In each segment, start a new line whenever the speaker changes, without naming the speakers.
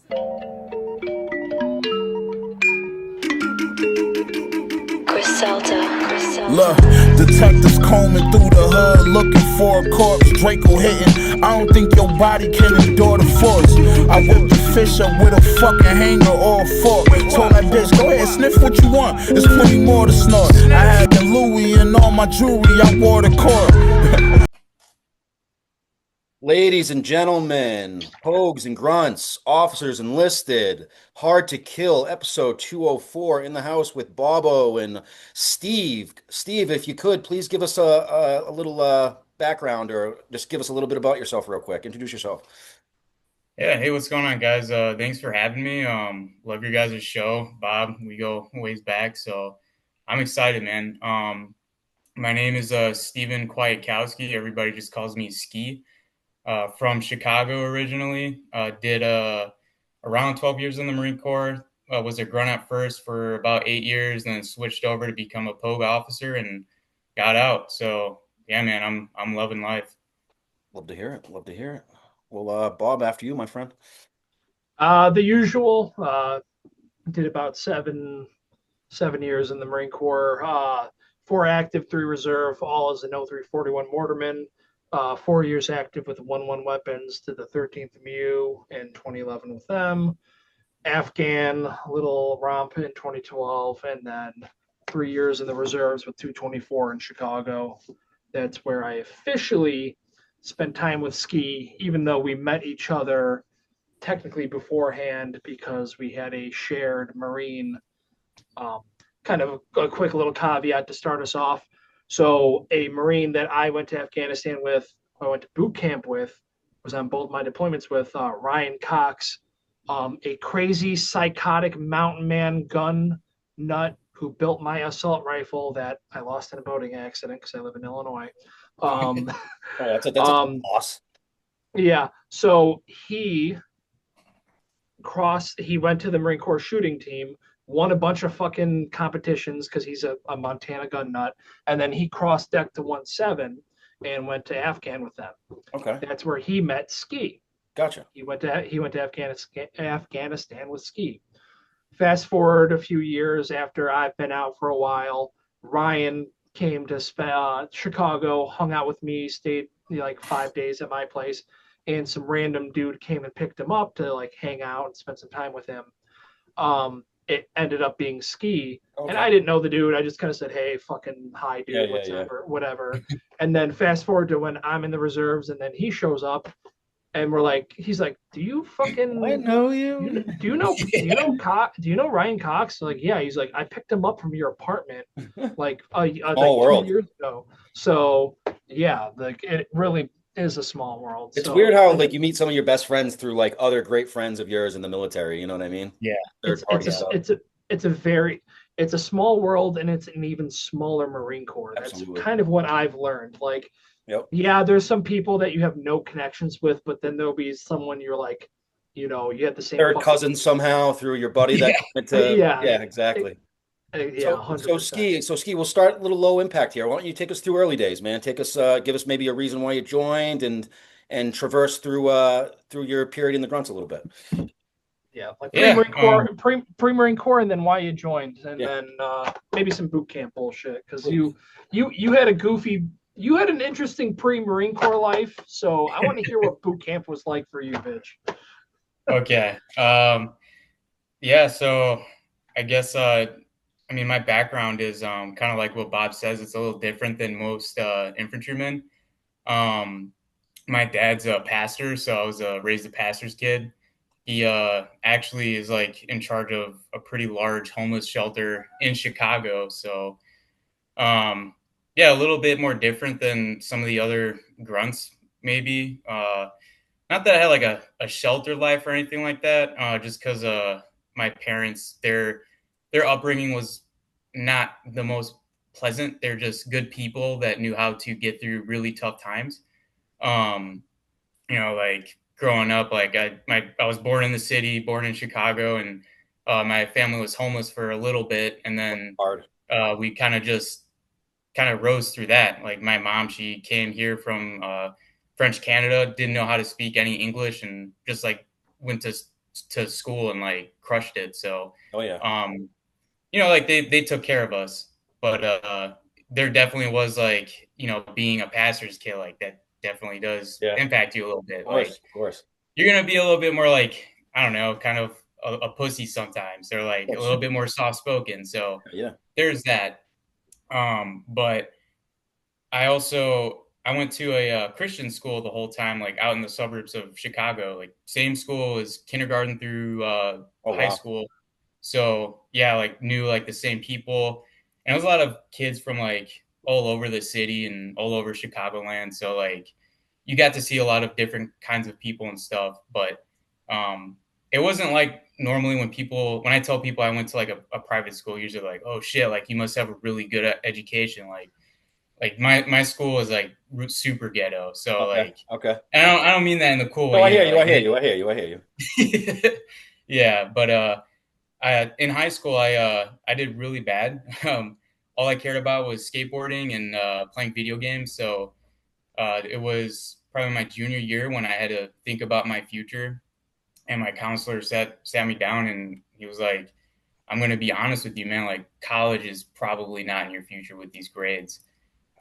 Look, detectives combing through the hood looking for a corpse. Draco hitting. I don't think your body can endure the force. I whipped the fish up with a fucking hanger or a fork. Told that bitch, go ahead, sniff what you want. There's plenty more to snort. I had the Louis and all my jewelry. I wore the court.
Ladies and gentlemen, Pogues and Grunts, officers enlisted, Hard to Kill, episode 204 in the house with Bobo and Steve. Steve, if you could, please give us a little background or just give us a little bit about yourself real quick. Introduce yourself.
Yeah, hey, what's going on, guys? Thanks for having me. Love your guys' show. Bob, we go ways back, so I'm excited, man. My name is Steven Kwiatkowski. Everybody just calls me Ski. From Chicago originally. Did around 12 years in the Marine Corps. Was a grunt at first for about 8 years, then switched over to become a Pogue officer and got out. So yeah, man, I'm loving life.
Love to hear it. Love to hear it. Well, Bob, after you, my friend.
The usual. Did about seven years in the Marine Corps. 4 active, 3 reserve, all as an 0341 mortarman. 4 years active with 1-1 weapons to the 13th MU in 2011 with them. Afghan, little romp in 2012, and then 3 years in the reserves with 224 in Chicago. That's where I officially spent time with Ski, even though we met each other technically beforehand because we had a shared Marine. Kind of a quick little caveat to start us off. So a Marine that I went to Afghanistan with, I went to boot camp with, was on both my deployments with Ryan Cox, a crazy, psychotic mountain man gun nut who built my assault rifle that I lost in a boating accident because I live in Illinois.
That's a loss.
Yeah. So he went to the Marine Corps shooting team, won a bunch of fucking competitions because he's a Montana gun nut, and then he crossed deck to 1-7 and went to Afghan with them.
Okay,
that's where he met Ski.
Gotcha.
He went to Afghanistan with Ski. Fast forward a few years after I've been out for a while, Ryan came to Chicago, hung out with me, stayed like 5 days at my place, and some random dude came and picked him up to like hang out and spend some time with him. It ended up being Ski. Okay. And I didn't know the dude. I just kind of said, hey, fucking hi, dude, whatever. And then fast forward to when I'm in the reserves and then he shows up and he's like, do you fucking
I know you?
Do you know Ryan Cox? Like, yeah. He's like, I picked him up from your apartment like 2 years ago. So yeah, like it really is a small world.
It's weird how like you meet some of your best friends through like other great friends of yours in the military. You know what I mean?
Yeah.
It's a small world, and it's an even smaller Marine Corps. Absolutely. That's kind of what I've learned. Like,
yep.
Yeah, there's some people that you have no connections with, but then there'll be someone you're like, you had the same
third cousin somehow through your buddy that went to. Yeah, exactly. So Ski, we'll start a little low impact here. Why don't you take us through early days, man? Take us, give us maybe a reason why you joined and traverse through your period in the grunts a little bit.
Yeah, like pre-Marine Corps, and then why you joined, and then maybe some boot camp bullshit because you had an interesting pre-Marine Corps life. So I want to hear what boot camp was like for you, bitch.
Okay. Yeah. So I guess my background is kind of like what Bob says. It's a little different than most infantrymen. My dad's a pastor, so I was raised a pastor's kid. He actually is like in charge of a pretty large homeless shelter in Chicago. So, a little bit more different than some of the other grunts, maybe. Not that I had like a shelter life or anything like that, just because my parents, their upbringing was not the most pleasant. They're just good people that knew how to get through really tough times. Like growing up, like I was born in the city, born in Chicago, and my family was homeless for a little bit, and then we kind of rose through that. Like my mom, she came here from French Canada, didn't know how to speak any English, and just like went to to school and like crushed it. So,
Oh yeah.
you know, like they took care of us, but there definitely was like, you know, being a pastor's kid, like that definitely does impact you a little bit.
Of course,
like
of course.
you're gonna be a little bit more like, I don't know, kind of a pussy sometimes. They're like a little bit more soft spoken. So there's that. But I went to a Christian school the whole time, like out in the suburbs of Chicago, like same school as kindergarten through high school. So yeah, like knew like the same people, and it was a lot of kids from like all over the city and all over Chicagoland. So like you got to see a lot of different kinds of people and stuff, but it wasn't like normally when I tell people I went to like a private school, usually like, oh shit, like you must have a really good education. Like my school is like super ghetto. So and I don't mean that in the cool way.
I hear you.
Yeah, but in high school I did really bad. All I cared about was skateboarding and playing video games. So it was probably my junior year when I had to think about my future, and my counselor sat me down and he was like, I'm going to be honest with you, man, like college is probably not in your future with these grades.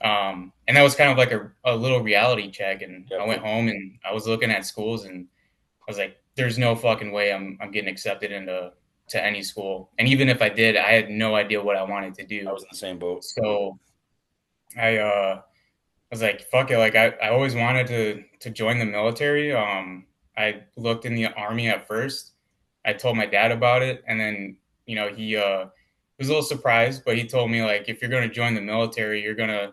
And that was kind of like a little reality check. And I went home and I was looking at schools and I was like, there's no fucking way I'm getting accepted into any school. And even if I did, I had no idea what I wanted to do.
I was in the same boat.
So I was like, fuck it. Like I always wanted to join the military. I looked in the Army at first. I told my dad about it. And then, you know, he was a little surprised, but he told me like, if you're going to join the military, you're going to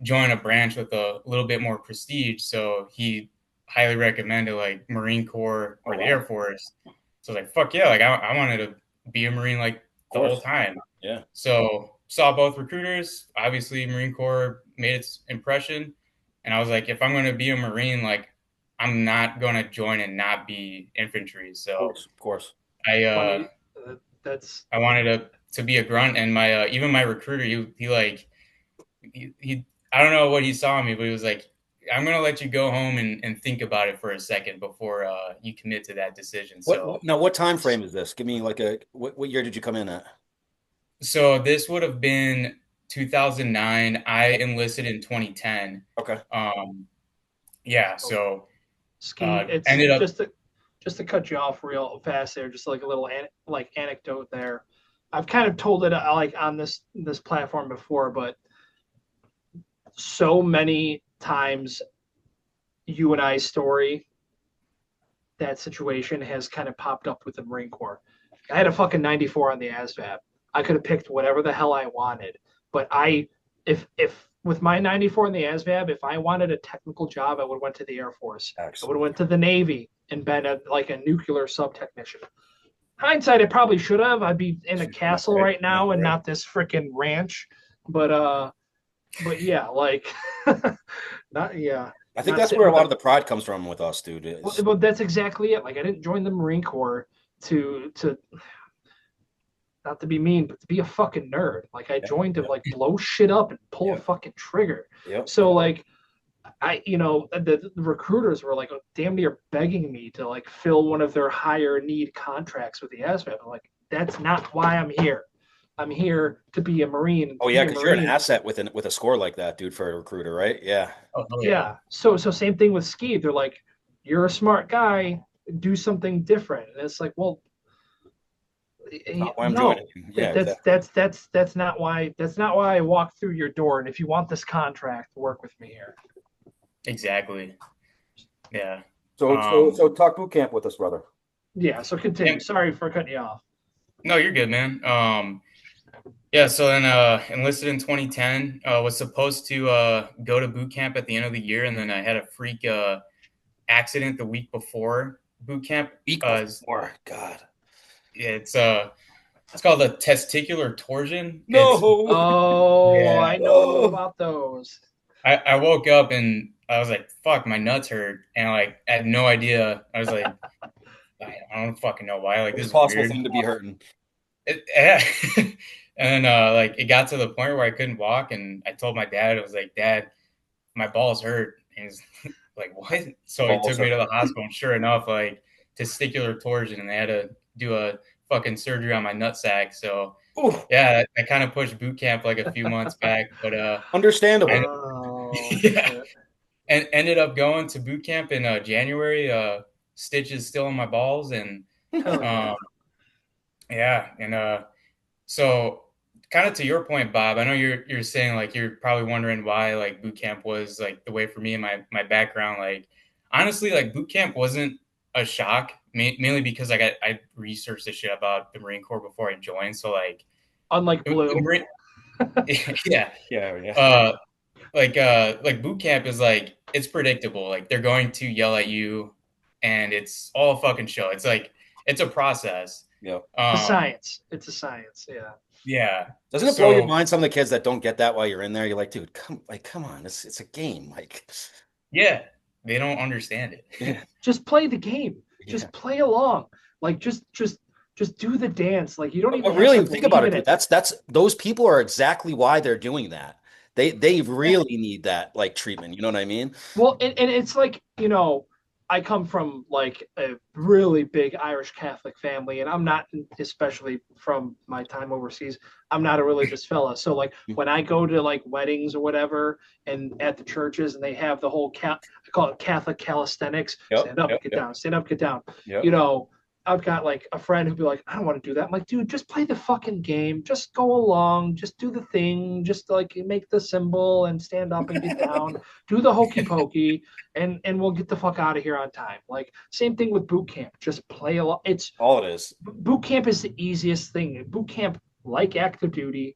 join a branch with a little bit more prestige. So he highly recommended like Marine Corps or the Air Force. So I was like, fuck yeah. Like I wanted to be a Marine like the whole time.
Yeah.
So saw both recruiters. Obviously Marine Corps made its impression. And I was like, if I'm going to be a Marine, like I'm not going to join and not be infantry. So
of course.
I wanted to be a grunt, and my even my recruiter, he I don't know what he saw in me, but he was like, I'm going to let you go home and think about it for a second before you commit to that decision. So
now what time frame is this? Give me like what year did you come in at?
So this would have been 2009. I enlisted in 2010.
Okay.
Yeah. So
it's
ended up
just to cut you off real fast there, just like a little anecdote there. I've kind of told it like on this platform before, but so many times you and I's story, that situation has kind of popped up with the Marine Corps. I had a fucking 94 on the ASVAB. I could have picked whatever the hell I wanted, but if with my 94 in the ASVAB, if I wanted a technical job, I would have went to the Air Force. Excellent. I would have went to the Navy and been a nuclear sub technician. Hindsight, I probably should have. I'd be in a castle right now and not this freaking ranch. But yeah, like, not yeah.
I think that's where a lot of the pride comes from with us, dude.
Well, that's exactly it. Like, I didn't join the Marine Corps to not to be mean, but to be a fucking nerd. Like I joined to like blow shit up and pull a fucking trigger.
Yep.
So like the recruiters were like damn near begging me to like fill one of their higher need contracts with the ASVAB. I'm like, that's not why I'm here. I'm here to be a Marine.
Oh yeah, because you're an asset with a score like that, dude, for a recruiter, right? Yeah.
Oh, yeah. So same thing with ski. They're like, you're a smart guy, do something different. And it's like, well, no, that's not why I walked through your door. And if you want this contract, work with me here.
Exactly. Yeah.
So talk boot camp with us, brother.
Yeah. So continue. Sorry for cutting you off.
No, you're good, man. Yeah. So then enlisted in 2010. Was supposed to go to boot camp at the end of the year, and then I had a freak accident the week before boot camp.
God.
Yeah, it's called a testicular torsion.
I know about those.
I woke up and I was like, fuck, my nuts hurt. And like, I had no idea. I was like, I don't fucking know why. Like, this is a
possible thing to be hurting.
And like, it got to the point where I couldn't walk. And I told my dad, I was like, Dad, my balls hurt. And he's like, what? So he took me to the hospital. And sure enough, like, testicular torsion, and they had to do a fucking surgery on my nutsack. So
Ooh,
yeah, I kind of pushed boot camp like a few months back, but
understandable.
Oh,
yeah,
shit.
and ended up going to boot camp in January. Stitches still in my balls, and
Hell yeah.
yeah, and so kind of to your point, Bob, I know you're saying like you're probably wondering why like boot camp was like the way for me and my background. Like honestly, like boot camp wasn't a shock, mainly because like I researched this shit about the Marine Corps before I joined. So like,
Unlike Blue.
yeah,
Yeah.
like boot camp is like it's predictable. Like they're going to yell at you, and it's all a fucking show. It's like it's a process.
Yeah.
It's a science. It's a science. Yeah.
Yeah.
Doesn't it blow your
So
mind? Some of the kids that don't get that while you're in there, you're like, dude, come on, it's a game. Like,
yeah, they don't understand it.
yeah,
Just play the game. Just play along. Like just do the dance. Like you don't even
but really
have to
think about it,
believe in
dude. That's those people are exactly why they're doing that. They really need that like treatment. You know what I mean?
Well, and it's like, I come from like a really big Irish Catholic family, and I'm not, especially from my time overseas, I'm not a religious fella. So like when I go to like weddings or whatever, and at the churches, and they have the whole I call it Catholic calisthenics, stand up, get down, stand up, get down.
Yep.
I've got like a friend who'd be like, I don't want to do that. I'm like, dude, just play the fucking game. Just go along. Just do the thing. Just like make the symbol and stand up and get down. Do the hokey pokey, and we'll get the fuck out of here on time. Like same thing with boot camp. Just play along. It's
All it is.
boot camp is the easiest thing. Boot camp, like active duty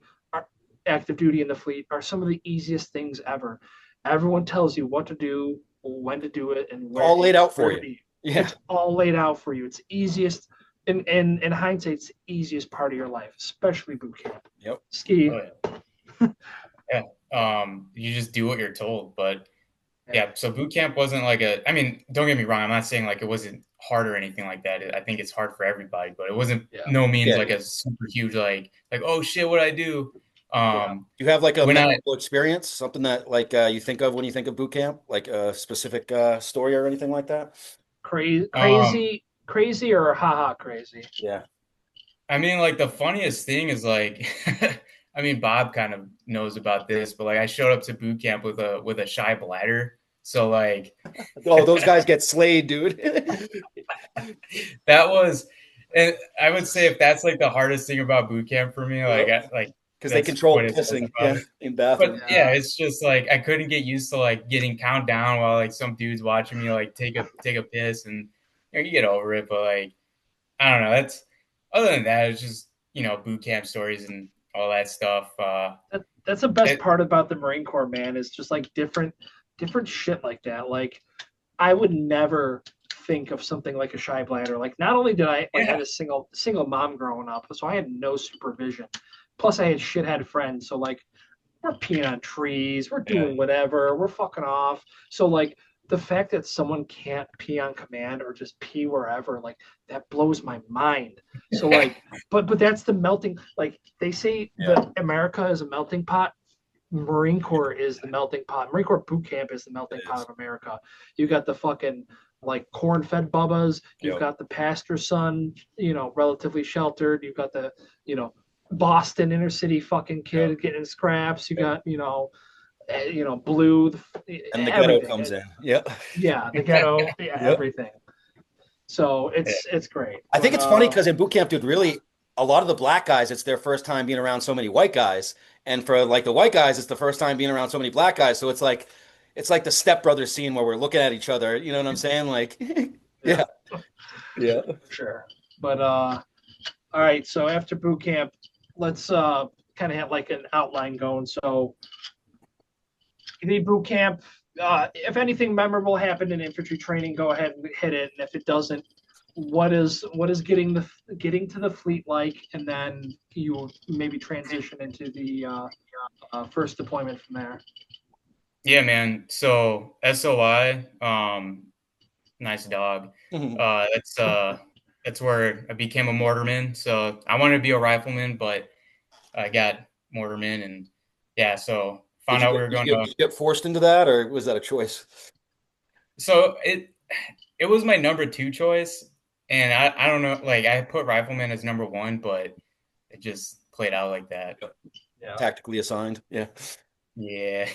in the fleet, are some of the easiest things ever. Everyone tells you what to do, when to do it, and where.
All laid out for
where to
you.
be.
Yeah.
It's all laid out for you. It's easiest, in hindsight, it's the easiest part of your life, especially boot camp.
Yep.
Ski.
Oh, yeah. You just do what you're told. But yeah, so boot camp wasn't like I mean, don't get me wrong. I'm not saying like it wasn't hard or anything like that. I think it's hard for everybody, but it wasn't no means like a super huge, like, oh shit, what I do?
You have like a memorable experience, something that like you think of when you think of boot camp, like a specific story or anything like that?
Crazy or haha crazy?
Yeah.
I mean, like the funniest thing is like, I mean, Bob kind of knows about this, but like I showed up to boot camp with a shy bladder. So like,
oh, those guys get slayed, dude.
That was, and I would say if that's like the hardest thing about boot camp for me, like
because they control pissing in bathroom.
But yeah, it's just like I couldn't get used to like getting countdown while like some dude's watching me like take a piss, and you get over it. But like I don't know, that's other than that, it's just boot camp stories and all that stuff.
That's the best part about the Marine Corps, man. Is just like different shit like that. Like I would never think of something like a shy bladder. Like not only did I had a single mom growing up, so I had no supervision. Plus, I had shithead friends, so like we're peeing on trees, we're doing whatever, we're fucking off. So like the fact that someone can't pee on command or just pee wherever, like that blows my mind. So like, but that's the melting. Like they say that America is a melting pot. Marine Corps is the melting pot. Marine Corps boot camp is the melting pot of America. You got the fucking like corn-fed bubbas. You've got the pastor's son, relatively sheltered. You've got the, Boston inner city fucking kid getting scraps. You got, Blue,
and the ghetto comes in. Yeah,
the ghetto, everything. So it's great.
I think it's funny because in boot camp, dude, really a lot of the black guys, it's their first time being around so many white guys, and for like the white guys, it's the first time being around so many black guys. So it's like the Step Brothers scene where we're looking at each other. You know what I'm saying? Like, yeah,
sure. But all right. So after boot camp, let's kind of have like an outline going. So you need boot camp. If anything memorable happened in infantry training, go ahead and hit it. And if it doesn't, what is getting to the fleet like, and then you maybe transition into the first deployment from there.
Yeah, man. So SOI, nice dog. That's where I became a mortarman. So I wanted to be a rifleman, but I got mortarman, and so found out we were going to.
Did you get forced into that, or was that a choice?
So it was my number 2 choice. And I don't know, like I put rifleman as number one, but it just played out like that.
Yeah.
Tactically assigned. Yeah.
Yeah.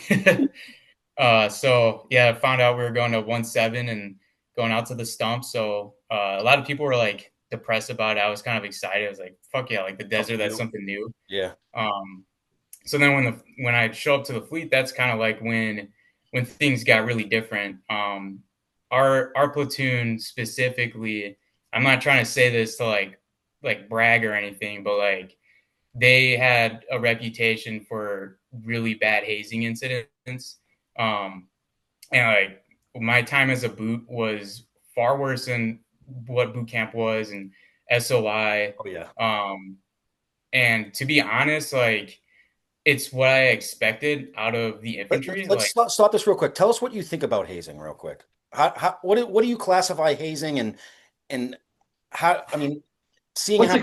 So yeah, I found out we were going to 1-7 and going out to the stump. So a lot of people were like depressed about it. I was kind of excited. I was like, fuck yeah, like the desert, that's something new.
Yeah.
So then when I show up to the fleet, that's kind of like when things got really different. Our platoon specifically, I'm not trying to say this to like brag or anything, but like they had a reputation for really bad hazing incidents. And like my time as a boot was far worse than what boot camp was and SOI.
Oh yeah.
And to be honest, like it's what I expected out of the infantry.
Let's stop this real quick. Tell us what you think about hazing, real quick. What do you classify hazing and how? I mean, seeing
what's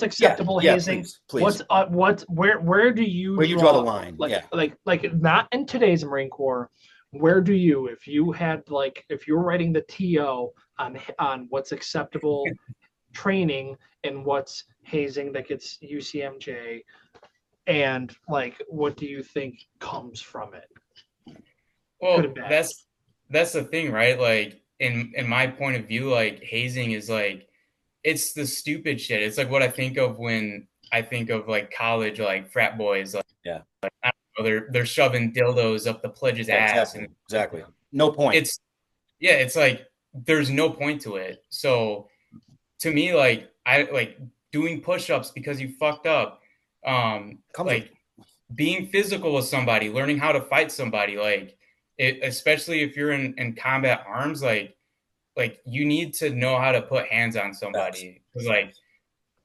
acceptable hazing?
Please.
Where do you
draw the line?
Like not in today's Marine Corps. Where do you, if you were writing the TO on what's acceptable training and what's hazing that gets UCMJ, and like what do you think comes from it?
Well, that's the thing, right? Like in my point of view, like hazing is like it's the stupid shit. It's like what I think of when I think of like college, like frat boys. Like,
yeah,
like, I don't know, they're shoving dildos up the pledge's ass.
Exactly. No point.
It's like there's no point to it. So to me, like I like doing push-ups because you fucked up. Like being physical with somebody, learning how to fight somebody, like it, especially if you're in combat arms, like you need to know how to put hands on somebody. Because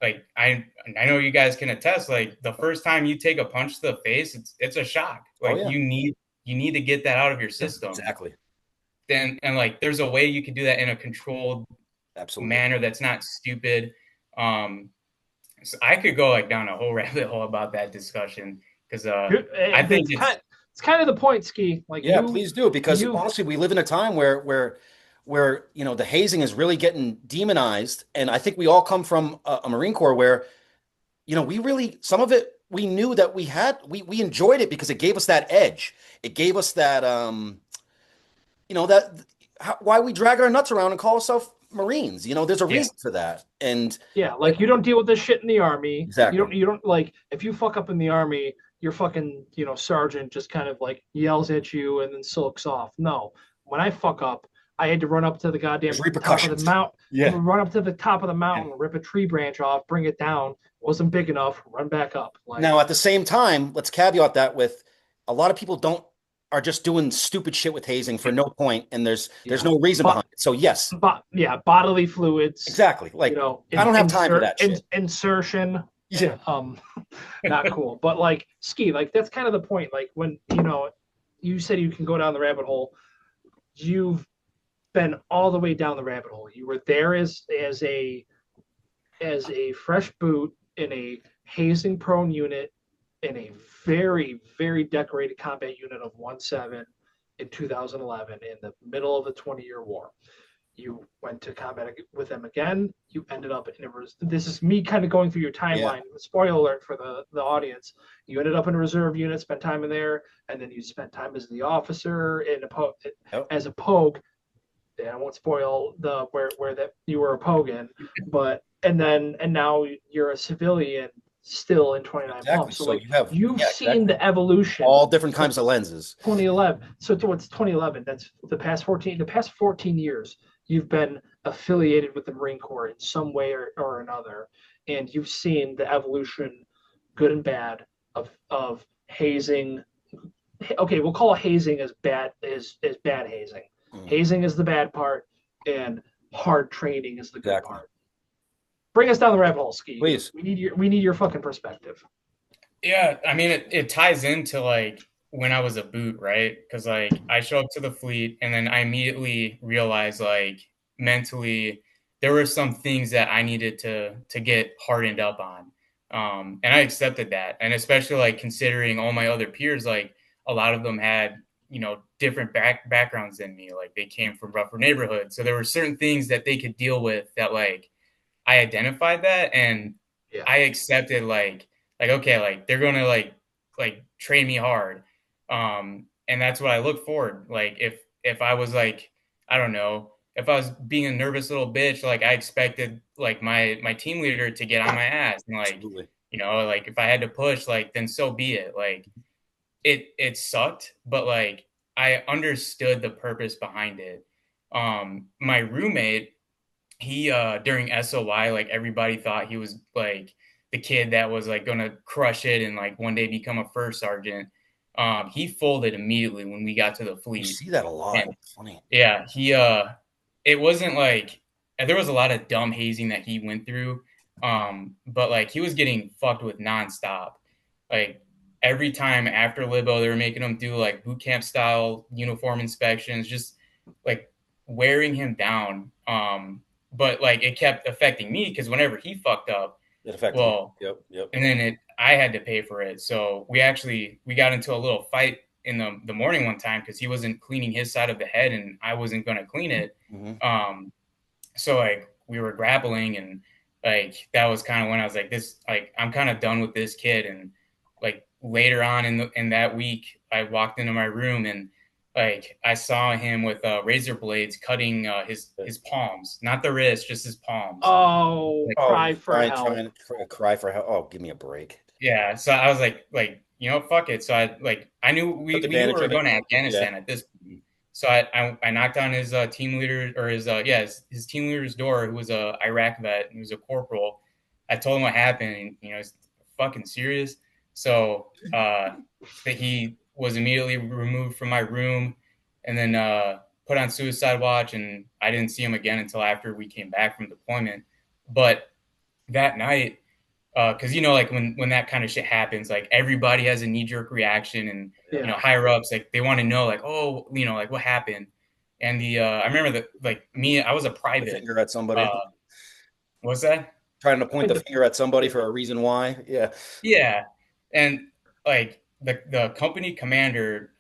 like I know you guys can attest, like the first time you take a punch to the face, it's a shock. Like you need to get that out of your system.
Exactly.
And like there's a way you can do that in a controlled manner that's not stupid. So I could go like down a whole rabbit hole about that discussion because I think
it's kind of the point, Ski. Like
please do, because honestly, we live in a time where the hazing is really getting demonized, and I think we all come from a Marine Corps where we really, some of it we knew that we enjoyed it because it gave us that edge. It gave us that why we drag our nuts around and call ourselves Marines. There's a reason for that. And
like you don't deal with this shit in the Army.
Exactly.
You don't like, if you fuck up in the Army, your fucking sergeant just kind of like yells at you and then sulks off. No, when I fuck up, I had to run up to the goddamn top of the mountain. Run up to the top of the mountain, rip a tree branch off, bring it down. Wasn't big enough, run back up.
Now, at the same time, let's caveat that with a lot of people are just doing stupid shit with hazing for no point, and there's no reason behind it. So yes,
bodily fluids.
Exactly. Like I don't have time for that shit.
Insertion. Yeah. Not cool. But like Ski, like that's kind of the point. Like when you said you can go down the rabbit hole, you've been all the way down the rabbit hole. You were there as a fresh boot in a hazing prone unit in a very, very decorated combat unit of 1-7 in 2011 in the middle of the 20-year war. You went to combat with them again. You ended up in this is me kind of going through your timeline. Yeah. Spoiler alert for the audience. You ended up in a reserve unit, spent time in there, and then you spent time as the officer as a pogue. Yeah, I won't spoil where that you were a pogue in, and now you're a civilian still in 29 pumps. So you've seen the evolution,
all different kinds of lenses.
2011. So towards 2011, that's the past 14 years. You've been affiliated with the Marine Corps in some way or another, and you've seen the evolution, good and bad, of hazing. Okay, we'll call hazing as bad hazing. Hazing is the bad part, and hard training is the good part. Bring us down the rabbit hole, Ski.
Please.
We need your fucking perspective.
Yeah, I mean, it ties into like when I was a boot, right? Because like I show up to the fleet, and then I immediately realized like mentally there were some things that I needed to get hardened up on, and I accepted that. And especially like considering all my other peers, like a lot of them had different backgrounds than me. Like they came from rougher neighborhoods. So there were certain things that they could deal with that like I identified that and I accepted like okay, like they're gonna like train me hard. And that's what I look forward. Like if I was like, I don't know, if I was being a nervous little bitch, like I expected like my team leader to get on my ass and like,
Absolutely.
like if I had to push, like then so be it. Like it sucked, but like I understood the purpose behind it. My roommate, he during SOY, like everybody thought he was like the kid that was like gonna crush it and like one day become a first sergeant. He folded immediately when we got to the
You
fleet.
see that a lot.
And,
It's funny.
yeah, he it wasn't like there was a lot of dumb hazing that he went through. But like he was getting fucked with nonstop. Like every time after Libo, they were making him do like boot camp style uniform inspections, just like wearing him down. But like it kept affecting me because whenever he fucked up,
It affected
well,
you. Yep.
and then I had to pay for it. So we got into a little fight in the morning one time because he wasn't cleaning his side of the head and I wasn't going to clean it.
Mm-hmm.
So like we were grappling and like that was kind of when I was like this, like I'm kind of done with this kid. And like later on in that week, I walked into my room and like I saw him with razor blades cutting his palms, not the wrist, just his palms.
Oh,
Like,
cry for help.
Trying to cry for help. Oh, give me a break.
yeah. So I was like, fuck it. So I knew we knew we were going to Afghanistan at this point. So I knocked on his team leader or his team leader's door, who was a Iraq vet, who was a corporal. I told him what happened, and he's fucking serious. So that he was immediately removed from my room, and then put on suicide watch, and I didn't see him again until after we came back from deployment. But that night, because like when that kind of shit happens, like everybody has a knee-jerk reaction, and higher ups, like they want to know like, oh, like what happened. And I remember that like me, I was a private.
The finger at somebody.
What's that?
Trying to point the finger at somebody for a reason why.
Yeah. And like the company commander,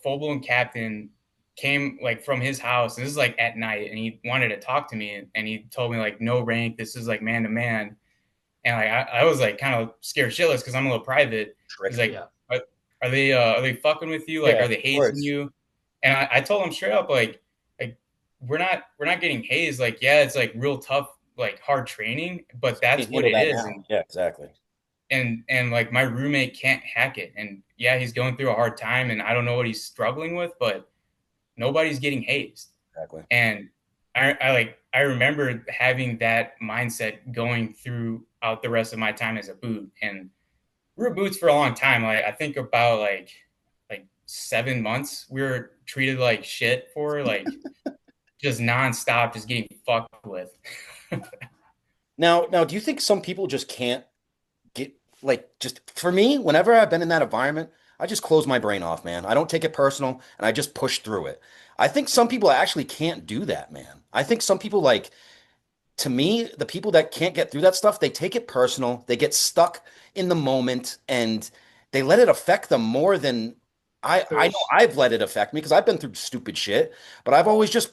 full-blown captain, came like from his house, and this is like at night, and he wanted to talk to me, and he told me like no rank, this is like man to man. And like I was like kind of scared shitless because I'm a little private. He's like, are they fucking with you? Like, are they hazing you? And I told him straight up, like we're not getting hazed. Like, yeah, it's like real tough, like hard training, but that's what it is. And,
yeah, exactly.
And like my roommate can't hack it. And yeah, he's going through a hard time, and I don't know what he's struggling with, but nobody's getting hazed.
Exactly.
And I remember having that mindset going throughout the rest of my time as a boot. And we were boots for a long time. Like I think about like 7 months we were treated like shit for like just nonstop, just getting fucked with.
Now, do you think some people just can't get like, just for me, whenever I've been in that environment, I just close my brain off, man. I don't take it personal and I just push through it. I think some people actually can't do that, man. I think some people, like, to me, the people that can't get through that stuff, they take it personal. They get stuck in the moment and they let it affect them more than I know I've let it affect me because I've been through stupid shit, but I've always just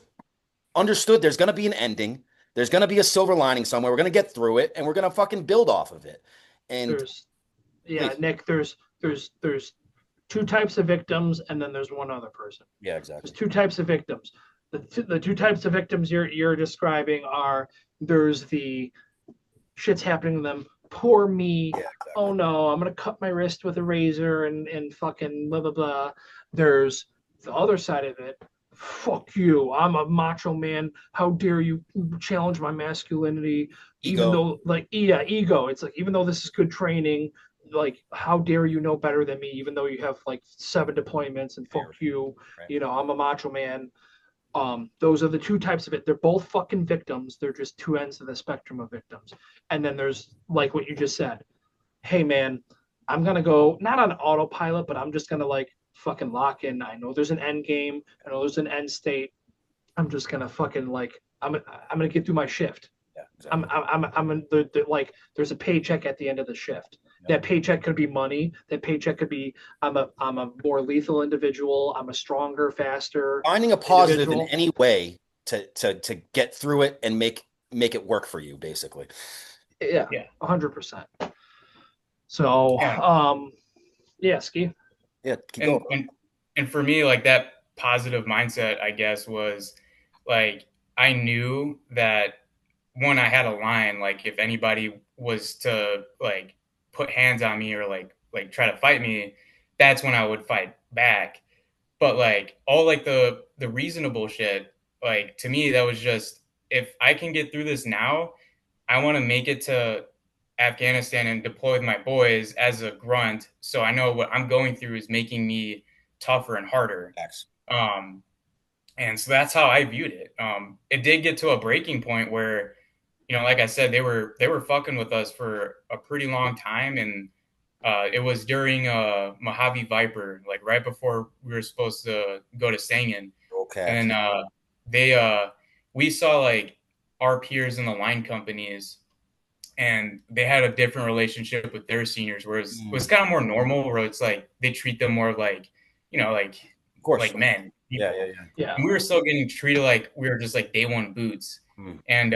understood there's going to be an ending. There's going to be a silver lining somewhere. We're going to get through it and we're going to fucking build off of it. And
Nick, there's two types of victims, and then there's one other person.
Yeah, exactly.
There's two types of victims. The two types of victims you're describing are, there's the shit's happening to them, poor me. Yeah, exactly. Oh no, I'm gonna cut my wrist with a razor and fucking blah blah blah. There's the other side of it. Fuck you, I'm a macho man. How dare you challenge my masculinity?
Ego.
Even though, like, ego. It's like, even though this is good training, like, how dare you know better than me, even though you have like 7 deployments, and fuck you. Right. I'm a macho man. Those are the two types of it. They're both fucking victims. They're just two ends of the spectrum of victims. And then there's like what you just said. Hey man, I'm gonna go not on autopilot, but I'm just gonna like fucking lock in. I know there's an end game. I know there's an end state. I'm just gonna fucking like I'm gonna get through my shift. Yeah, exactly. Like there's a paycheck at the end of the shift. That paycheck could be money. That paycheck could be I'm a more lethal individual. I'm a stronger, faster
Finding a positive in
individual.
any way to get through it and make it work for you, basically.
Yeah,
Yeah.
100%. So,
Yeah.
yeah, Ski.
Yeah, keep
And,
going.
and for me, like that positive mindset, I guess, was like I knew that one, I had a line, like if anybody was to like put hands on me or like try to fight me, that's when I would fight back. But like all like the reasonable shit, like to me that was just, if I can get through this now, I want to make it to Afghanistan and deploy with my boys as a grunt, so I know what I'm going through is making me tougher and harder.
Facts.
Um, and so that's how I viewed it. It did get to a breaking point where, like I said, they were fucking with us for a pretty long time, and it was during Mojave Viper, like right before we were supposed to go to Sangin,
Okay.
and they we saw like our peers in the line companies, and they had a different relationship with their seniors, whereas it was kind of more normal, where it's like they treat them more like, like
Of course.
men.
Yeah,
People.
yeah, yeah.
Yeah.
And we were still getting treated like we were just like day one boots.
Hmm.
And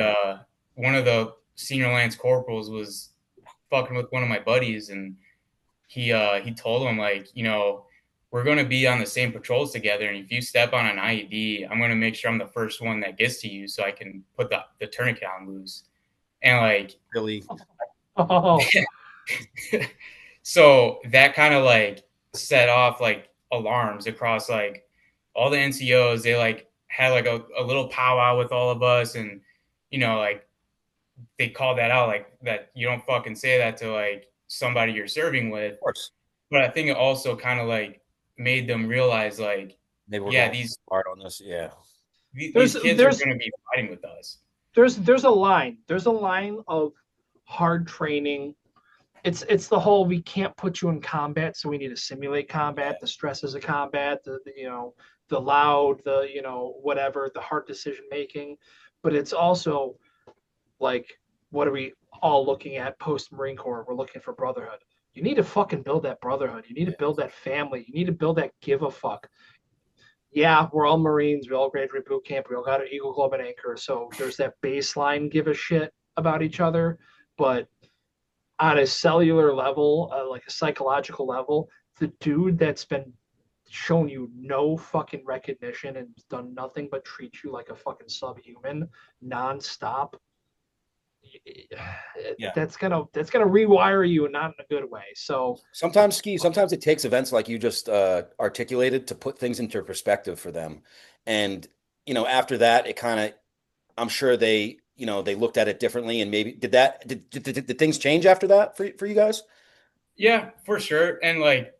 one of the senior lance corporals was fucking with one of my buddies, and he told him like, we're going to be on the same patrols together, and if you step on an IED, I'm going to make sure I'm the first one that gets to you, so I can put the tourniquet on loose. And like,
Really?
Oh,
so that kind of like set off like alarms across like all the NCOs. They like had like a little powwow with all of us, and like they called that out, like that you don't fucking say that to like somebody you're serving with.
Of course.
But I think it also kind of like made them realize like,
Maybe we're
yeah,
going
these
hard on this. Yeah.
these kids are going to be fighting with us.
there's a line. There's a line of hard training. It's the whole, we can't put you in combat, so we need to simulate combat, the stresses of combat, the loud, whatever, the hard decision making. But it's also like, what are we all looking at post Marine Corps? We're looking for brotherhood. You need to fucking build that brotherhood. You need to build that family. You need to build that give a fuck. Yeah, we're all Marines. We all graduate boot camp. We all got an Eagle Globe and Anchor. So there's that baseline give a shit about each other. But on a cellular level, like a psychological level, the dude that's been shown you no fucking recognition and done nothing but treat you like a fucking subhuman nonstop,
Yeah.
that's gonna rewire you, and not in a good way. So
Sometimes it takes events like you just articulated to put things into perspective for them. And, after that, it kind of, I'm sure they looked at it differently, and maybe did things change after that for you guys?
Yeah, for sure. And like,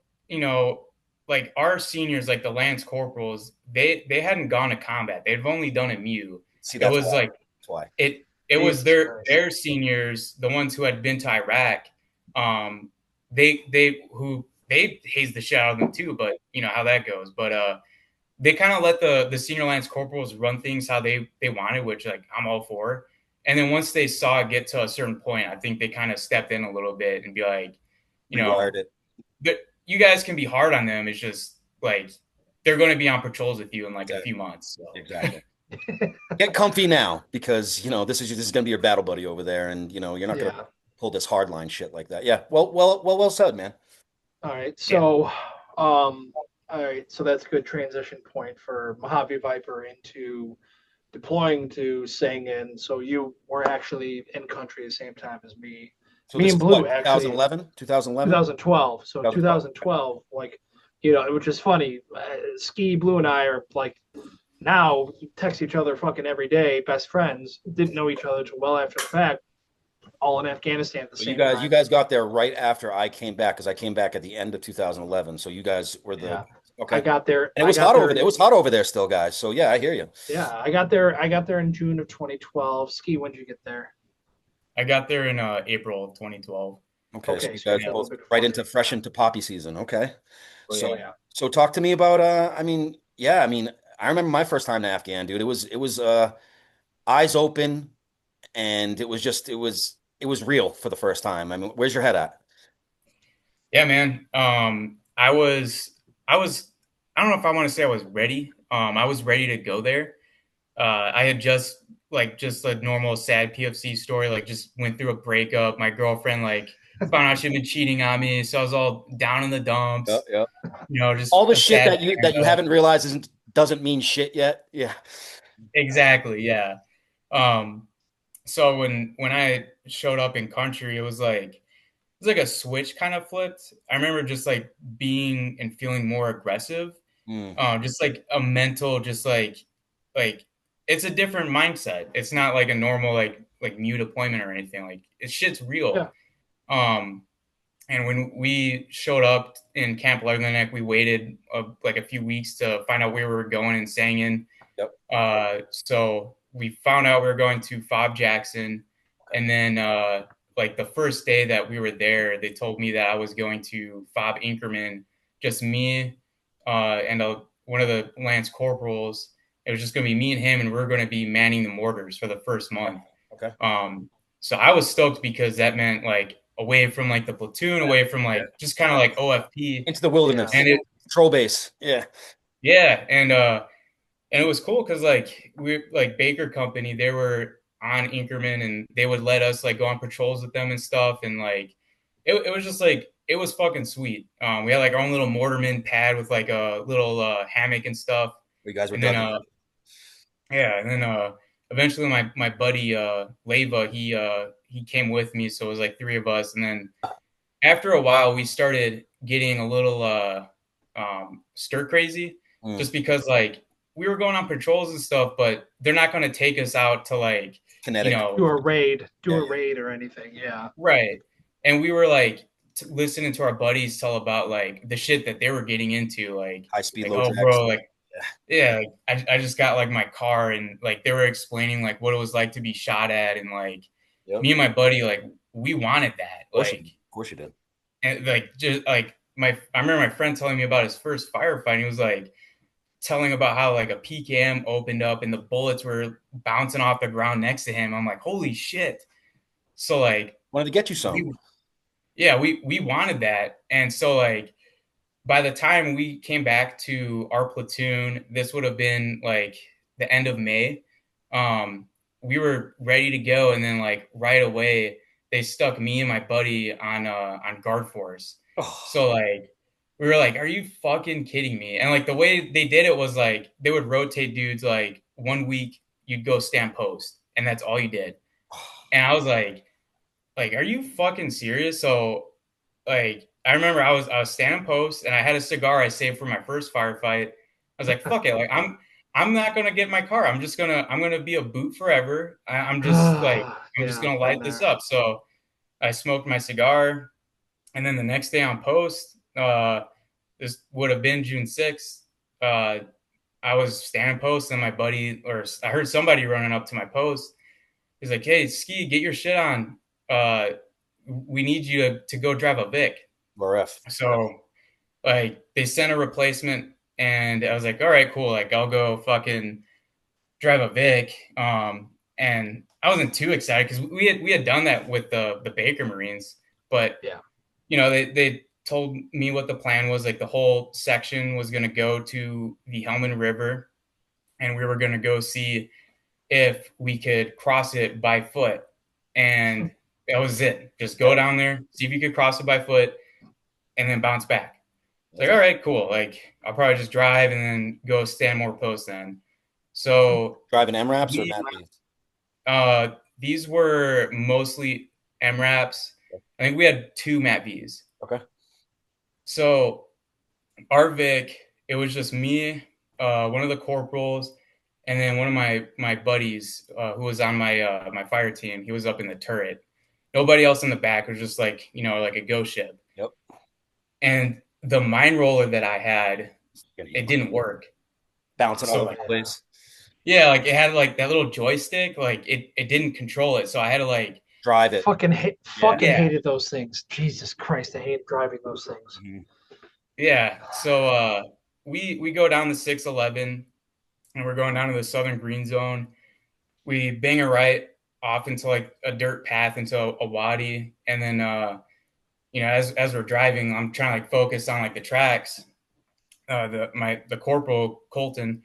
like our seniors, like the lance corporals, they hadn't gone to combat. They've only done a MEU.
See,
It
that's
was
why.
like
That's why.
it was
Jesus
their
Christ.
their seniors, the ones who had been to Iraq. They hazed the shit out of them too, but you know how that goes. But they kind of let the senior lance corporals run things how they wanted, which like I'm all for. And then once they saw it get to a certain point, I think they kind of stepped in a little bit and be like,
Rewired it.
but you guys can be hard on them. It's just like they're going to be on patrols with you in like a few months. So.
Exactly. Get comfy now, because this is going to be your battle buddy over there, and you're not going to pull this hardline shit like that. Yeah. Well said, man.
All right. So, all right. So that's a good transition point for Mojave Viper into deploying to Sangin. So you were actually in country at the same time as me.
So
Me
this
and
is
Blue
what,
actually.
2011?
2012. So 2012, like, which is funny. Ski, Blue, and I are like now text each other fucking every day, best friends. Didn't know each other until well after the fact. All in Afghanistan at the same time.
You guys got there right after I came back, because I came back at the end of 2011. So you guys were okay.
I got there.
And it was hot over there. It was hot over there still, guys. So yeah, I hear you.
Yeah, I got there in June of 2012. Ski, when did you get there?
I got there in April of 2012.
Okay, so
Okay,
you
so
guys
yeah, a
both
little bit
right
farther.
into poppy season. Okay. So
Yeah.
so talk to me about I remember my first time to Afghan, dude. It was eyes open, and it was real for the first time. I mean, where's your head at?
Yeah, man. I was, I don't know if I want to say I was ready. I was ready to go there. I had just a normal sad PFC story, like just went through a breakup. My girlfriend found out she'd been cheating on me, so I was all down in the dumps.
Yeah.
Just
All the
a
shit
sad
that you
breakup.
haven't realized doesn't mean shit yet. Yeah.
Exactly, yeah. Um, so when I showed up in country, it was like a switch kind of flipped. I remember just like being and feeling more aggressive.
Mm.
Just like a mental, just like it's a different mindset. It's not like a normal like new deployment or anything. Like it shit's real.
Yeah.
Um, and when we showed up in Camp Leatherneck, we waited like a few weeks to find out where we were going and staying in.
Yep.
So we found out we were going to Fob Jackson, and then like the first day that we were there, they told me that I was going to Fob Inkerman, just me and one of the Lance corporals. It was just going to be me and him, and we are going to be manning the mortars for the first month.
Okay.
So I was stoked because that meant like away from like the platoon, away from like just kind of like OFP
Into the wilderness.
and it,
Patrol base. Yeah.
yeah, and it was cool because like we like Baker Company, they were on Inkerman and they would let us like go on patrols with them and stuff, and like it was just like it was fucking sweet. We had like our own little mortarman pad with like a little hammock and stuff,
You guys were
and then
done.
yeah, and then eventually my buddy Leva he came with me, so it was like three of us, and then after a while we started getting a little stir crazy, just because like we were going on patrols and stuff, but they're not going to take us out to like
Kinetic.
Do a raid,
Yeah.
or anything. Yeah.
right, and we were like listening to our buddies tell about like the shit that they were getting into, like
High speed,
like
low
oh
drag.
bro, like yeah, like, I just got like my car and like they were explaining like what it was like to be shot at, and like
Yep.
me and my buddy like we wanted that,
Of course you did.
and like just like I remember my friend telling me about his first firefight. He was like telling about how like a PKM opened up and the bullets were bouncing off the ground next to him. I'm like, holy shit! So like
Wanted to get you some.
we wanted that, and so like by the time we came back to our platoon, this would have been like the end of May. We were ready to go, and then like right away they stuck me and my buddy on guard force.
Oh.
So like we were like, "Are you fucking kidding me?" And like the way they did it was like they would rotate dudes. Like 1 week you'd go stand post, and that's all you did. And I was like, are you fucking serious? So like I remember I was standing post and I had a cigar I saved for my first firefight. I was like, fuck it, like I'm not gonna get my car. I'm gonna be a boot forever. I'm just like I'm just gonna light this up. So I smoked my cigar, and then the next day on post, this would have been June 6th. I was standing post and my buddy, or I heard somebody running up to my post. He's like, "Hey, Ski, get your shit on. We need you to go drive a Vic."
RF.
So like they sent a replacement, and I was like, all right, cool. Like I'll go fucking drive a Vic. And I wasn't too excited because we had done that with the Baker Marines, but
Yeah.
they told me what the plan was. Like the whole section was going to go to the Helmand River, and we were going to go see if we could cross it by foot. And that was it. Just go down there, see if you could cross it by foot, and then bounce back. It's like, all right, cool. Like I'll probably just drive and then go stand more posts then. So
driving MRAPs or MAT Vs?
These were mostly MRAPs. I think we had 2 MAT Vs.
Okay.
So our Vic, it was just me, one of the corporals, and then one of my buddies who was on my my fire team. He was up in the turret. Nobody else in the back. It was just like, like a ghost ship.
Yep.
And the mine roller that I had, it didn't work.
Bouncing all over the place.
Yeah, like it had like that little joystick, like it didn't control it, so I had to like
drive it.
Fucking hated those things. Jesus Christ, I hate driving those things.
Mm-hmm.
Yeah, so we go down the 611, and we're going down to the Southern Green Zone. We bang a right off into like a dirt path into a wadi, and then you know, as we're driving, I'm trying to like focus on like the tracks. The corporal Colton,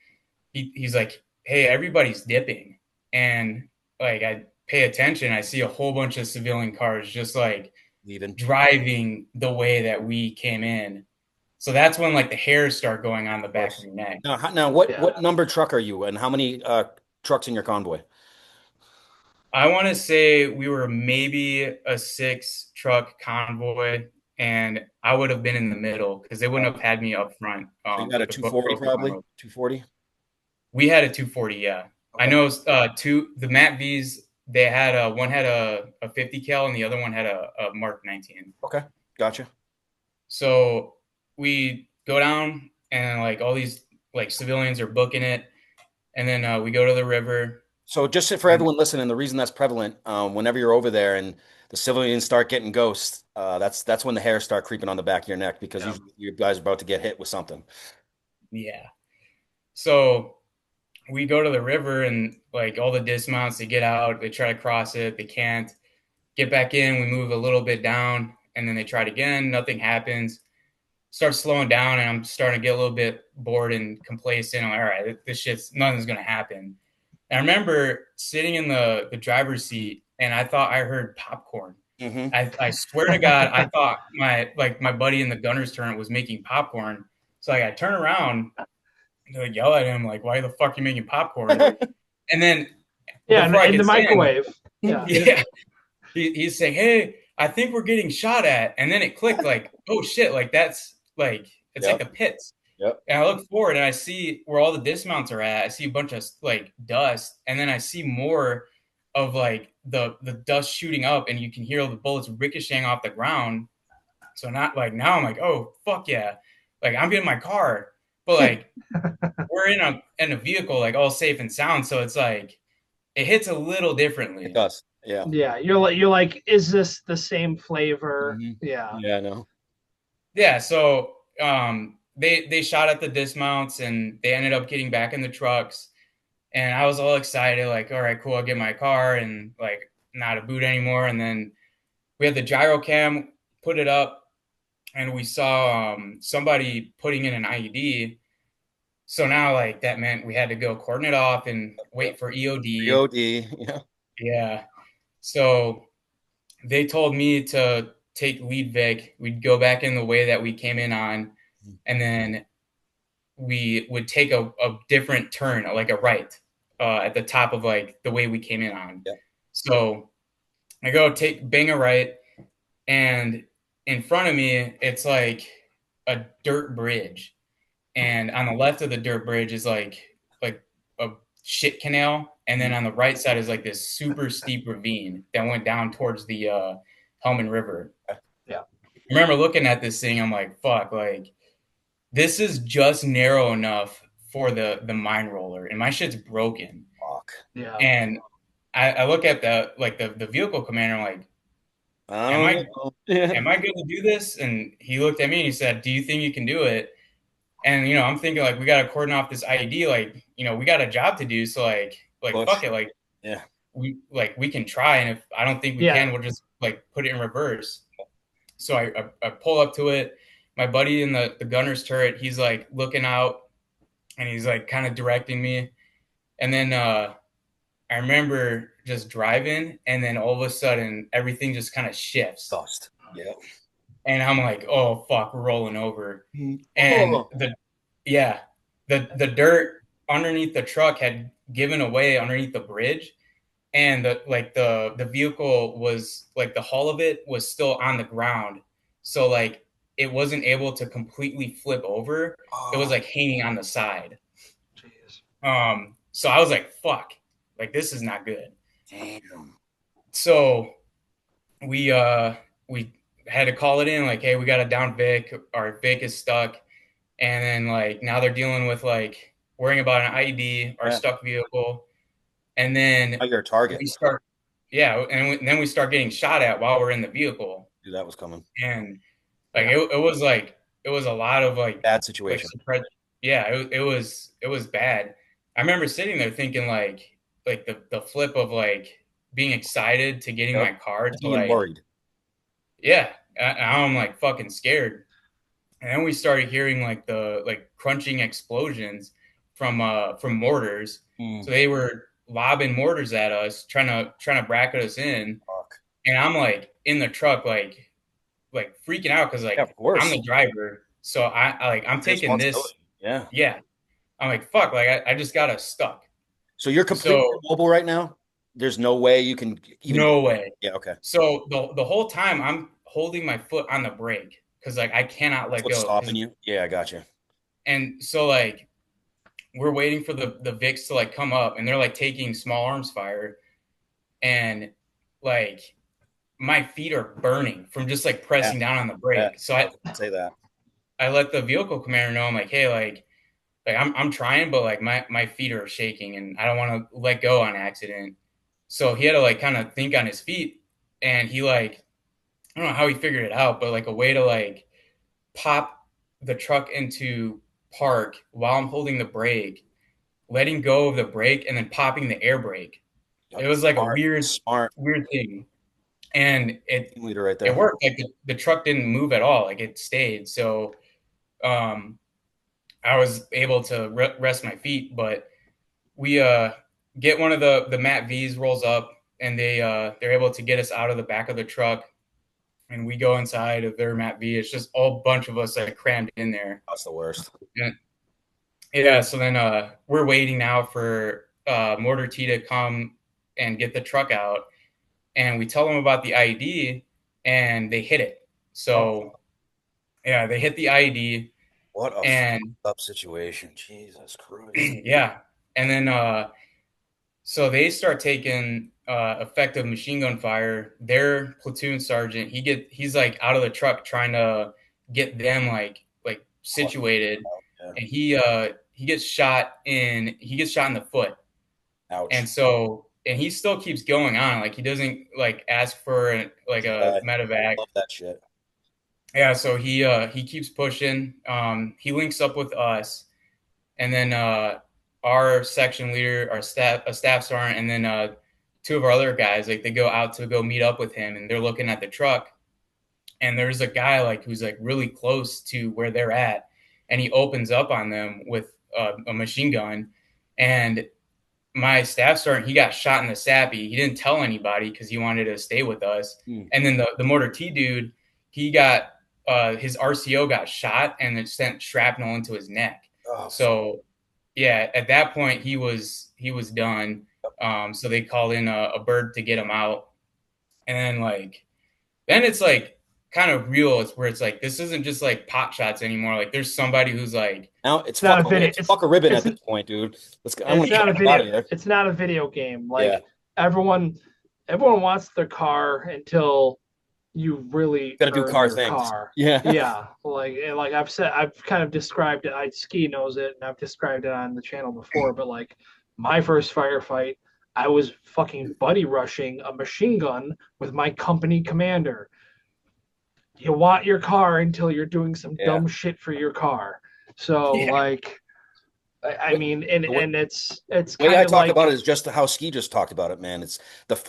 he's like, hey, everybody's dipping, and like I pay attention, I see a whole bunch of civilian cars just like
Leaving.
driving the way that we came in. So that's when like the hairs start going on the
Of
back of
course.
your neck.
Now,
Yeah.
what number truck are you, and how many trucks in your convoy?
I want to say we were maybe a 6 truck convoy, and I would have been in the middle because they wouldn't have had me up front
So you got a
with the
240
book with my
probably?
rope.
240?
We had a 240, yeah. I
Okay.
know the Matt V's. They had one had a 50 cal and the other one had a Mark 19.
Okay. Gotcha.
So we go down and like all these like civilians are booking it, and then we go to the river.
So just for
And
everyone listening, the reason that's prevalent, whenever you're over there and the civilians start getting ghosts, that's when the hairs start creeping on the back of your neck because
Yeah.
you guys are about to get hit with something.
yeah, so we go to the river and like all the dismounts, they get out, they try to cross it, they can't get back in. We move a little bit down, and then they try it again. Nothing happens. Start slowing down, and I'm starting to get a little bit bored and complacent. I'm like, all right, this shit's nothing's gonna happen. And I remember sitting in the driver's seat, and I thought I heard popcorn.
Mm-hmm.
I swear to God, I thought my buddy in the gunner's turret was making popcorn. So like I turn around and like yell at him like, "Why the fuck are you making popcorn?" And then
Yeah,
before I
in
could
the
say anything,
microwave. Yeah.
yeah, he's saying, "Hey, I think we're getting shot at." And then it clicked like, "Oh shit!" Like that's like it's like
Yep.
the pits.
Yep.
And I look forward and I see where all the dismounts are at. I see a bunch of like dust, and then I see more of like the dust shooting up, and you can hear all the bullets ricocheting off the ground. So not like now I'm like, oh fuck yeah, like I'm getting my car, but like we're in a vehicle like all safe and sound. So it's like it hits a little
It
differently.
does. Yeah.
Yeah. You're like, is this the same flavor?
Mm-hmm.
Yeah.
Yeah, I know.
Yeah. So they shot at the dismounts and they ended up getting back in the trucks. And I was all excited, like, all right, cool, I'll get my car and like not a boot anymore. And then we had the gyro cam, put it up, and we saw somebody putting in an IED. So now, like, that meant we had to go cordon it off and wait for EOD.
EOD. Yeah.
Yeah. So they told me to take lead Vic. We'd go back in the way that we came in on, and then we would take a different turn, like a right, at the top of like the way we came in on.
Yeah.
So I go bang a right, and in front of me it's like a dirt bridge, and on the left of the dirt bridge is like a shit canal, and then on the right side is like this super steep ravine that went down towards the Hellman River.
Yeah.
I remember looking at this thing, I'm like, fuck, like this is just narrow enough for the mine roller, and my shit's broken.
Fuck.
Yeah.
And I look at the vehicle commander, I'm like, am I good to do this? And he looked at me and he said, do you think you can do it? And I'm thinking like we gotta cordon off this IED, like, we got a job to do, so like
Push.
fuck it, like
Yeah.
we can try, and if I don't think we can, we'll just like put it in reverse. So I pull up to it. My buddy in the gunner's turret, he's like looking out and he's like kind of directing me. And then I remember just driving, and then all of a sudden everything just kind of shifts.
Dust. Yeah.
And I'm like, oh fuck, we're rolling over.
Oh.
And the dirt underneath the truck had given away underneath the bridge, and the vehicle was like the hull of it was still on the ground, so like it wasn't able to completely flip over. It was like hanging on the side.
Jeez.
So I was like, fuck, like this is not good.
Damn.
So we had to call it in, like, hey, we got a down Vic, our Vic is stuck. And then like now they're dealing with like worrying about an IED, our stuck vehicle. And then
You're a target.
we start, then we start getting shot at while we're in the vehicle.
Dude, that was coming.
And like it was a lot of like
Bad situation.
It was bad. I remember sitting there thinking like the flip of like being excited to getting my car to
Being
like
worried.
yeah, I'm like fucking scared. And then we started hearing like the like crunching explosions from mortars.
Mm.
So they were lobbing mortars at us, trying to bracket us in.
Fuck.
And I'm like in the truck, like freaking out because
Yeah,
like
of course.
I'm the driver. So I like I'm taking this.
Yeah.
Yeah. I'm like, fuck, like I just got us stuck.
So you're completely
So
immobile right now? There's no way you can even.
no way.
Yeah, okay.
So the whole time I'm holding my foot on the brake because like I cannot
That's
let
what's
go.
stopping you? Yeah, I got you.
And so like we're waiting for the Vicks to like come up, and they're like taking small arms fire, and like my feet are burning from just like pressing down on the brake.
Yeah.
So
Say that.
I let the vehicle commander know. I'm like, hey, like I'm trying, but like my feet are shaking, and I don't want to let go on accident. So he had to like kind of think on his feet, and he like I don't know how he figured it out, but like a way to like pop the truck into park while I'm holding the brake, letting go of the brake, and then popping the air brake. It was like a weird thing, and
Leader right there.
it worked. Like the truck didn't move at all; like it stayed. So, I was able to rest my feet. But we get one of the Mat V's rolls up, and they're able to get us out of the back of the truck, and we go inside of their Mat V. It's just all bunch of us like crammed in there.
That's the worst.
And, yeah. So then we're waiting now for Mortar T to come and get the truck out, and we tell them about the IED, and they hit it. So yeah, they hit the IED.
What a up situation. Jesus Christ.
Yeah. And then so they start taking effective machine gun fire. Their platoon sergeant, he's like out of the truck trying to get them like situated.
Yeah.
And he gets shot in the foot.
Ouch.
And so he still keeps going on. Like he doesn't like ask for a medevac.
Love that shit.
Yeah, so he keeps pushing. He links up with us, and then our section leader, a staff sergeant, and then two of our other guys, like they go out to go meet up with him, and they're looking at the truck, and there's a guy like who's like really close to where they're at, and he opens up on them with a machine gun, and my staff sergeant, he got shot in the sappy. He didn't tell anybody because he wanted to stay with us. And then the Mortar T dude, he got his RCO got shot and it sent shrapnel into his neck.
Oh,
so yeah, at that point he was done. So they called in a bird to get him out. And then it's like kind of real. It's where it's like this isn't just like pot shots anymore. Like there's somebody who's like
now it's not a video. It's fuck a ribbon at this point, dude.
It's not a video. It's not a video game. Like everyone wants their car until you really
gotta do car things.
Yeah. Like I've said, I've kind of described it. Ski knows it, and I've described it on the channel before. But like my first firefight, I was fucking buddy rushing a machine gun with my company commander. You want your car until you're doing some dumb shit for your car. So like, I mean, and it's
the way I talk about it is just how Ski just talked about it, man. It's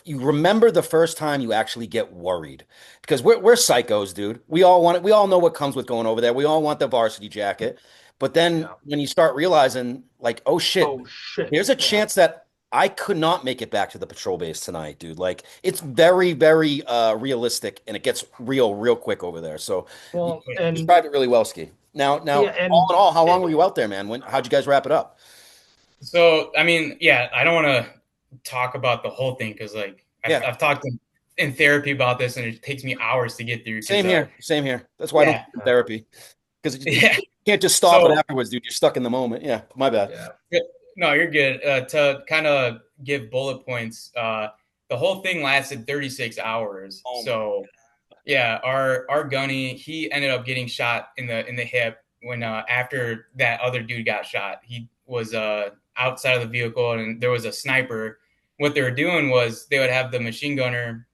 you remember the first time you actually get worried because we're psychos, dude. We all want it. We all know what comes with going over there. We all want the varsity jacket, but then when you start realizing, like, oh shit, there's a chance that I could not make it back to the patrol base tonight, dude. Like, it's very, very realistic, and it gets real quick over there. So, you described it really well, Ski. Now, all in all, how long were you out there, man? How'd you guys wrap it up?
So, I mean, I don't want to talk about the whole thing because, like, I've talked in therapy about this, and it takes me hours to get through.
Same here. That's why I don't do therapy because you can't just stop it afterwards, dude. You're stuck in the moment. Yeah, my bad.
Yeah. No, you're good. To kind of give bullet points, the whole thing lasted 36 hours. So, yeah, our gunny, he ended up getting shot in the hip when after that other dude got shot. He was outside of the vehicle, and there was a sniper. What they were doing was they would have the machine gunner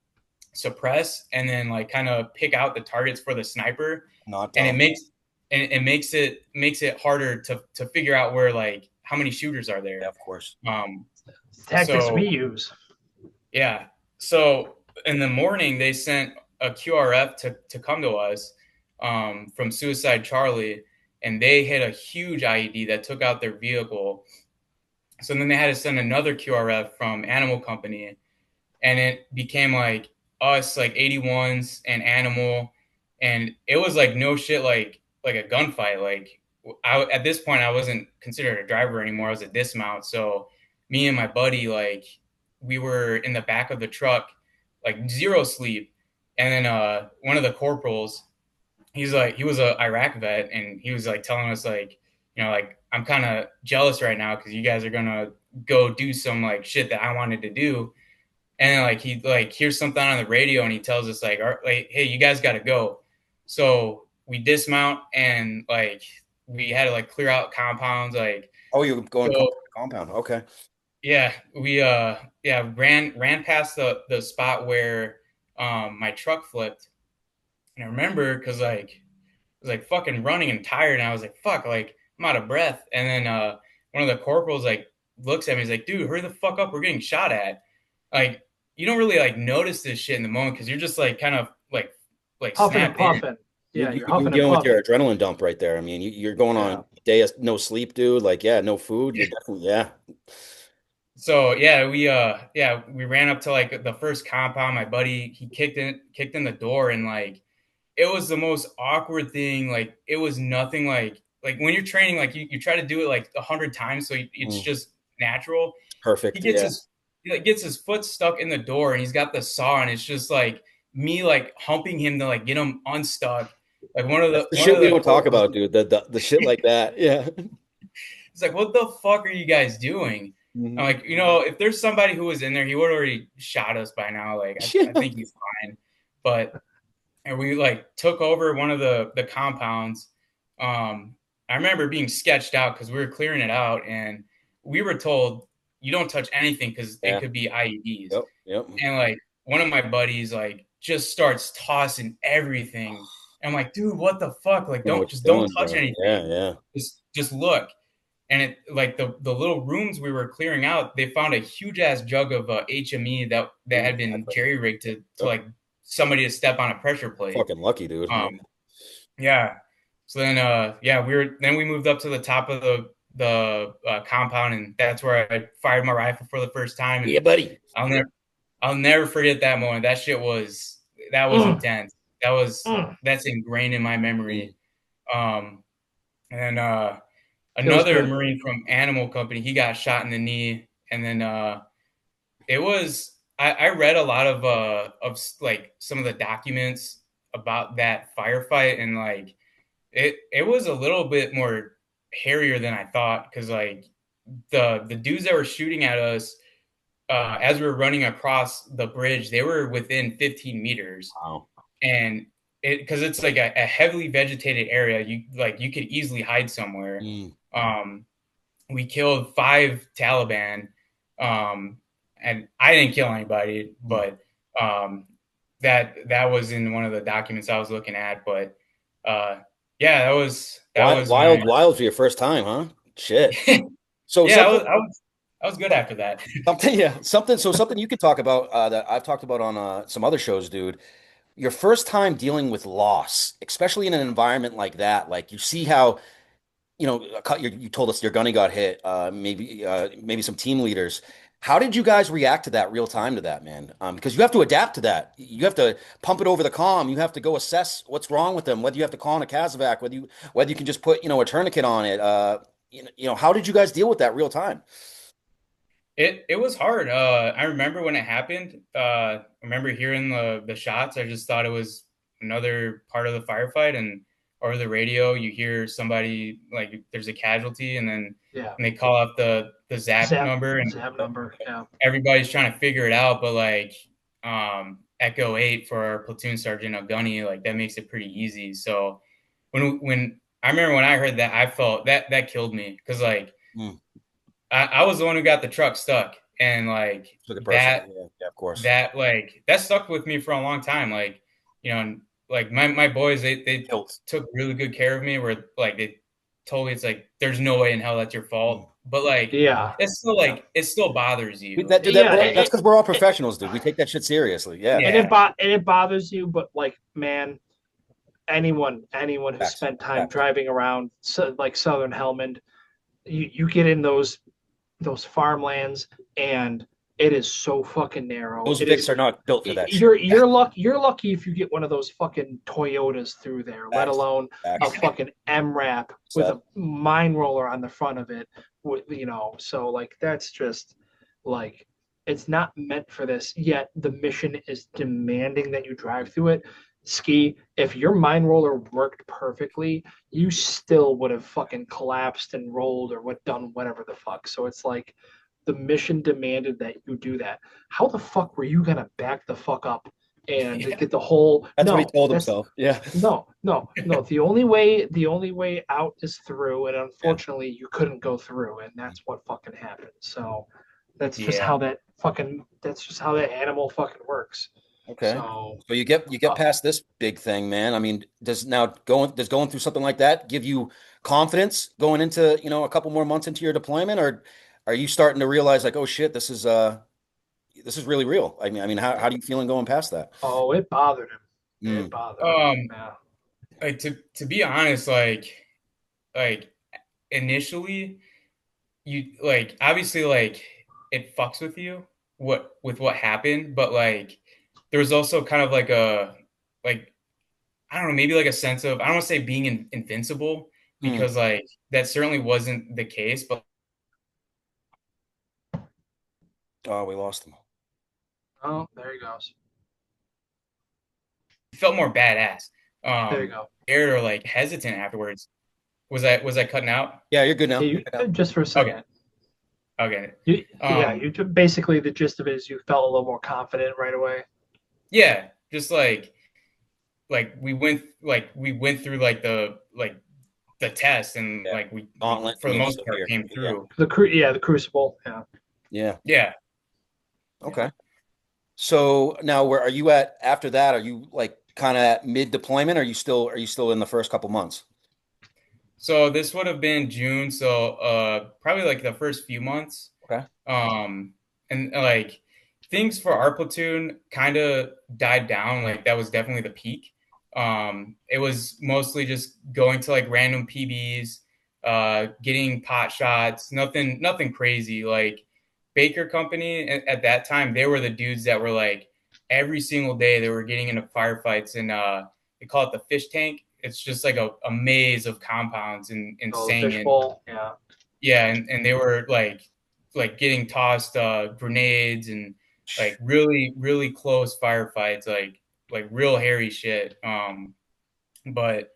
suppress and then like kind of pick out the targets for the sniper, and it makes it harder to figure out where like how many shooters are there.
Yeah, of course.
Tactics we use.
Yeah. So in the morning they sent a QRF to come to us from Suicide Charlie, and they hit a huge IED that took out their vehicle. So then they had to send another QRF from Animal Company, and it became like us, like 81s and Animal, and it was like no shit, like a gunfight. Like at this point, I wasn't considered a driver anymore. I was a dismount. So me and my buddy, like we were in the back of the truck, like zero sleep, and then one of the corporals, he's like, he was a Iraq vet, and he was like telling us like, like I'm kind of jealous right now because you guys are gonna go do some like shit that I wanted to do. And then, like he like hears something on the radio, and he tells us like, hey, you guys got to go. So we dismount, and like we had to like clear out compounds. Like,
Oh, you're going
so,
compound. Okay.
yeah, we ran past the spot where my truck flipped, and I remember because like I was like fucking running and tired, and I was like, fuck, like I'm out of breath. And then one of the corporals like looks at me, he's like, dude, hurry the fuck up, we're getting shot at. Like, you don't really like notice this shit in the moment because you're just like kind of like
Huffing and
snap in.
puffing. Yeah,
You,
you're
you're
huffing and
dealing with
puffing.
your adrenaline dump right there. I mean, you're going on a day of no sleep, dude. Like, yeah, no food. You're definitely, yeah.
So we ran up to like the first compound. My buddy, he kicked in the door, and like it was the most awkward thing. Like it was nothing like when you're training, like you try to do it like 100 times, so it's just natural. He
Perfect.
gets
Yeah.
his foot stuck in the door, and he's got the saw, and it's just like me like humping him to like get him unstuck. Like
That's the shit we don't talk about, dude. The shit like that. Yeah.
It's like, what the fuck are you guys doing?
Mhm.
I'm like, if there's somebody who was in there, he would already shot us by now. Like, I think he's fine. But and we like took over one of the compounds. I remember being sketched out because we were clearing it out, and we were told you don't touch anything because it could be IEDs.
Yep.
And like one of my buddies like just starts tossing everything. And I'm like, dude, what the fuck? Like, don't touch
bro.
anything.
Yeah.
Just look. And it like the little rooms we were clearing out, they found a huge ass jug of HME that had been jerry rigged to like somebody to step on a pressure plate.
Fucking lucky, dude.
Yeah. So then we moved up to the top of the compound, and that's where I fired my rifle for the first time. And
yeah, buddy.
I'll never forget that moment. That shit was intense. That's ingrained in my memory. And then another Marine from Animal Company, he got shot in the knee, and then it was I read a lot of like some of the documents about that firefight, and like it was a little bit more hairier than I thought, because like the dudes that were shooting at us as we were running across the bridge, they were within 15 meters.
Wow.
And because it's like a heavily vegetated area, you could easily hide somewhere. We killed 5 Taliban, and I didn't kill anybody, but that was in one of the documents I was looking at. But that was
wild for your first time, huh? Shit. So
yeah, I was good after that.
Something you could talk about that I've talked about on some other shows, dude. Your first time dealing with loss, especially in an environment like that, like you see how, you told us your gunny got hit, maybe some team leaders. How did you guys react to that real time to that, man? Because you have to adapt to that. You have to pump it over the comm. You have to go assess what's wrong with them, whether you have to call in a Casevac, whether you can just put, a tourniquet on it. How did you guys deal with that real time?
It was hard. I remember when it happened. I remember hearing the shots. I just thought it was another part of the firefight, and over the radio you hear somebody like there's a casualty, and then and they call up the ZAP number, and everybody's trying to figure it out. But like Echo 8 for our platoon sergeant, a gunny, like that makes it pretty easy. So when I remember when I heard that, I felt that killed me, because like. I was the one who got the truck stuck, and like that,
of course,
that stuck with me for a long time. Like, and like my boys, they took really good care of me. Where like totally, it's like there's no way in hell that's your fault. But like
Yeah.
it's still like it still bothers you.
That's
Yeah.
because we're all professionals, dude. We take that shit seriously. Yeah.
Yeah.
And it bothers you, but like, man, anyone who
Facts.
spent time
Facts.
driving around like Southern Helmand, you get in those farmlands, and it is so fucking narrow.
Those
It
Vics
is.
are not built for that shit.
You're lucky if you get one of those fucking Toyotas through there, let
Facts.
alone a
Facts.
fucking MRAP with a mine roller on the front of it. So like that's just like it's not meant for this. Yet the mission is demanding that you drive through it. Ski, if your mine roller worked perfectly, you still would have fucking collapsed and rolled or done whatever the fuck. So it's like the mission demanded that you do that. How the fuck were you gonna back the fuck up and get the whole?
That's what he told himself. Yeah.
No. The only way out is through, and unfortunately, you couldn't go through, and that's what fucking happened. So that's just how that animal fucking works.
Okay. So you get past this big thing, man. I mean, does going through something like that give you confidence going into, a couple more months into your deployment, or are you starting to realize like, oh shit, this is really real? I mean, how do you feeling going past that?
Oh, it bothered him. It bothered him. Yeah.
Like to be honest, like initially, you like obviously like it fucks with you what happened, but like there was also kind of like a like I don't know, maybe like a sense of, I don't want to say being invincible, because like that certainly wasn't the case, but
oh, we lost him.
Oh, there he goes.
Felt more badass.
There you go.
Scared or like hesitant afterwards. Was I cutting out?
Yeah, you're good now.
Just for a second.
Okay.
You basically the gist of it is you felt a little more confident right away.
Yeah, just like we went through like the test, and like we
Gauntlet
for the most part came through.
The crucible.
Yeah. Okay. So now where are you at after that? Are you like kind of at mid deployment? Or are you still in the first couple months?
So this would have been June, so probably like the first few months.
Okay.
And like things for our platoon kind of died down. Like that was definitely the peak. It was mostly just going to like random PBs, getting pot shots, nothing crazy. Like Baker Company at that time, they were the dudes that were like every single day they were getting into firefights, and they call it the fish tank. It's just like a maze of compounds and saying yeah, and they were like getting tossed grenades and like really close firefights, like real hairy shit. But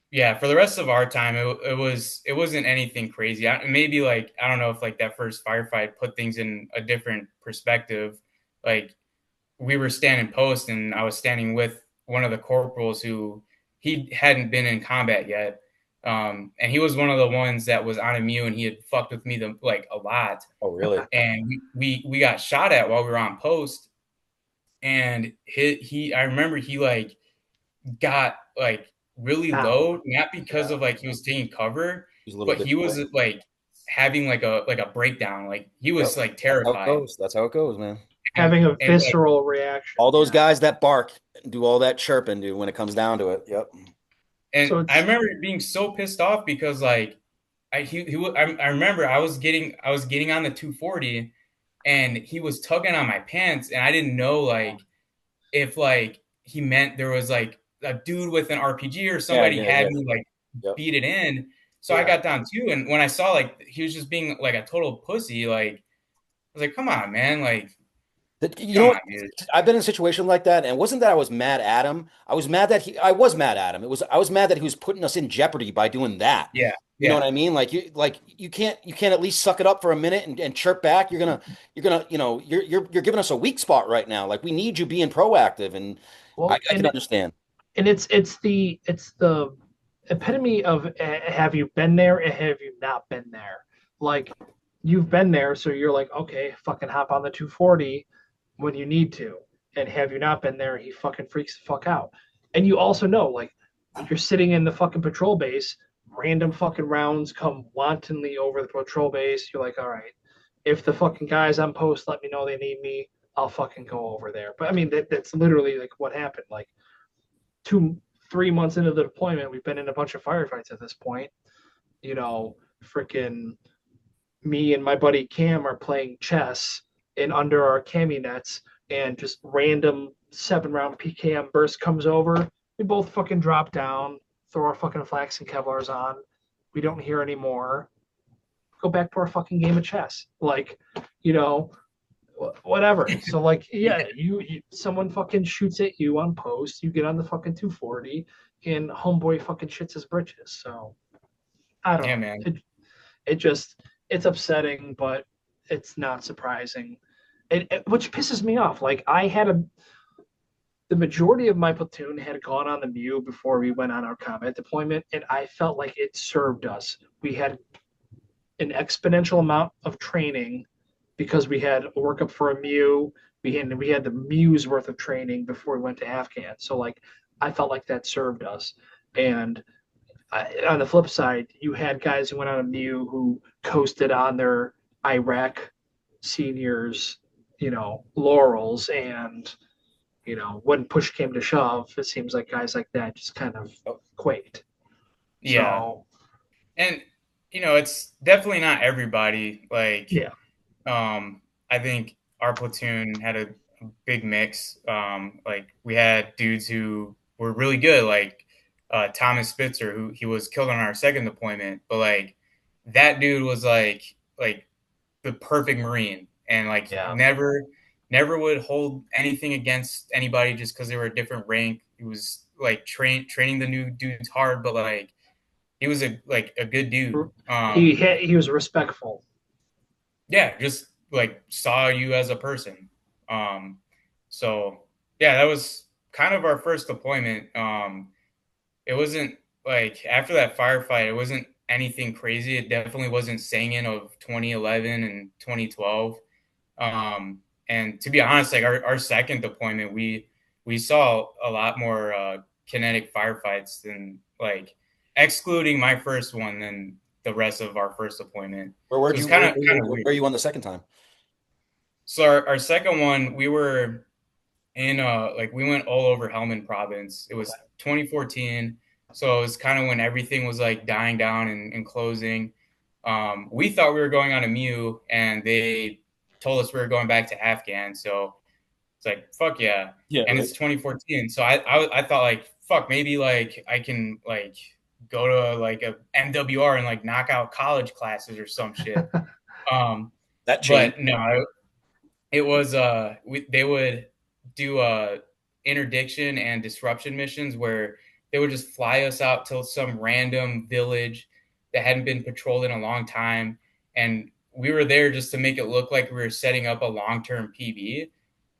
yeah, for the rest of our time, it wasn't anything crazy. Maybe like I don't know if like that first firefight put things in a different perspective. Like we were standing post, and I was standing with one of the corporals who he hadn't been in combat yet, and he was one of the ones that was on immune. He had fucked with me like a lot.
Oh, really?
And we got shot at while we were on post, and I remember he like got like really low, not because of like he was taking cover, but he was like having like a breakdown. Like he was like terrified.
That's how it goes, man.
Having a visceral reaction.
All those guys that bark and do all that chirping, dude, when it comes down to it. Yep.
And so I remember being so pissed off because like I remember I was getting on the 240, and he was tugging on my pants, and I didn't know like if like he meant there was like a dude with an RPG or somebody had me like beat it in. So I got down too, and when I saw like he was just being like a total pussy, like I was like, come on, man, like.
I've been in a situation like that, and it wasn't that I was mad at him. I was mad that I was mad at him. I was mad that he was putting us in jeopardy by doing that.
Yeah.
You know what I mean? Like you can't at least suck it up for a minute and chirp back. You're gonna you're giving us a weak spot right now. Like we need you being proactive, and I can understand.
And it's the epitome of have you been there and have you not been there? Like you've been there, so you're like, okay, fucking hop on the 240 when you need to. And have you not been there, he fucking freaks the fuck out. And you also know, like, you're sitting in the fucking patrol base random fucking rounds come wantonly over the patrol base. You're like, all right, if the fucking guys on post let me know they need me, I'll fucking go over there. But I mean, that's literally like what happened. Like 3 months into the deployment, we've been in a bunch of firefights at this point. You know, freaking me and my buddy Cam are playing chess in under our cami nets, and just random 7 round PKM burst comes over. We both fucking drop down, throw our fucking flax and Kevlars on. We don't hear anymore. Go back to our fucking game of chess. Like, you know, whatever. So like, yeah, you someone fucking shoots at you on post, you get on the fucking 240, and homeboy fucking shits his britches. So I don't
Yeah,
know.
man.
It just it's upsetting, but it's not surprising. Which pisses me off. Like the majority of my platoon had gone on the Mew before we went on our combat deployment, and I felt like it served us. We had an exponential amount of training because we had a workup for a Mew. We had the Mew's worth of training before we went to Afghan. So like I felt like that served us. And on the flip side, you had guys who went on a Mew who coasted on their Iraq seniors, laurels, and when push came to shove, it seems like guys like that just kind of quaked.
Yeah.
So,
And it's definitely not everybody. Like,
yeah.
I think our platoon had a big mix. Like we had dudes who were really good, like Thomas Spitzer, who he was killed on our second deployment, but like that dude was like the perfect Marine, and like
Yeah.
never would hold anything against anybody just because they were a different rank. He was like training the new dudes hard, but like he was a good dude.
He was respectful.
Yeah, just like saw you as a person. So yeah, that was kind of our first deployment. It wasn't like after that firefight, it wasn't anything crazy. It definitely wasn't Sangin of 2011 and 2012. And to be honest, like our second deployment, we saw a lot more kinetic firefights than like excluding my first one than the rest of our first deployment.
Where
So it's
were
weird.
you on the second time?
So our second one, we were in like we went all over Helmand province. It was 2014. So it was kind of when everything was like dying down and closing. We thought we were going on a Mew, and they told us we were going back to Afghan. So it's like, fuck yeah.
Yeah.
And
Right.
it's 2014. So I thought like, fuck, maybe like I can like go to like a MWR and like knock out college classes or some shit.
That changed.
But no, it was they would do interdiction and disruption missions where they would just fly us out to some random village that hadn't been patrolled in a long time, and we were there just to make it look like we were setting up a long-term PB,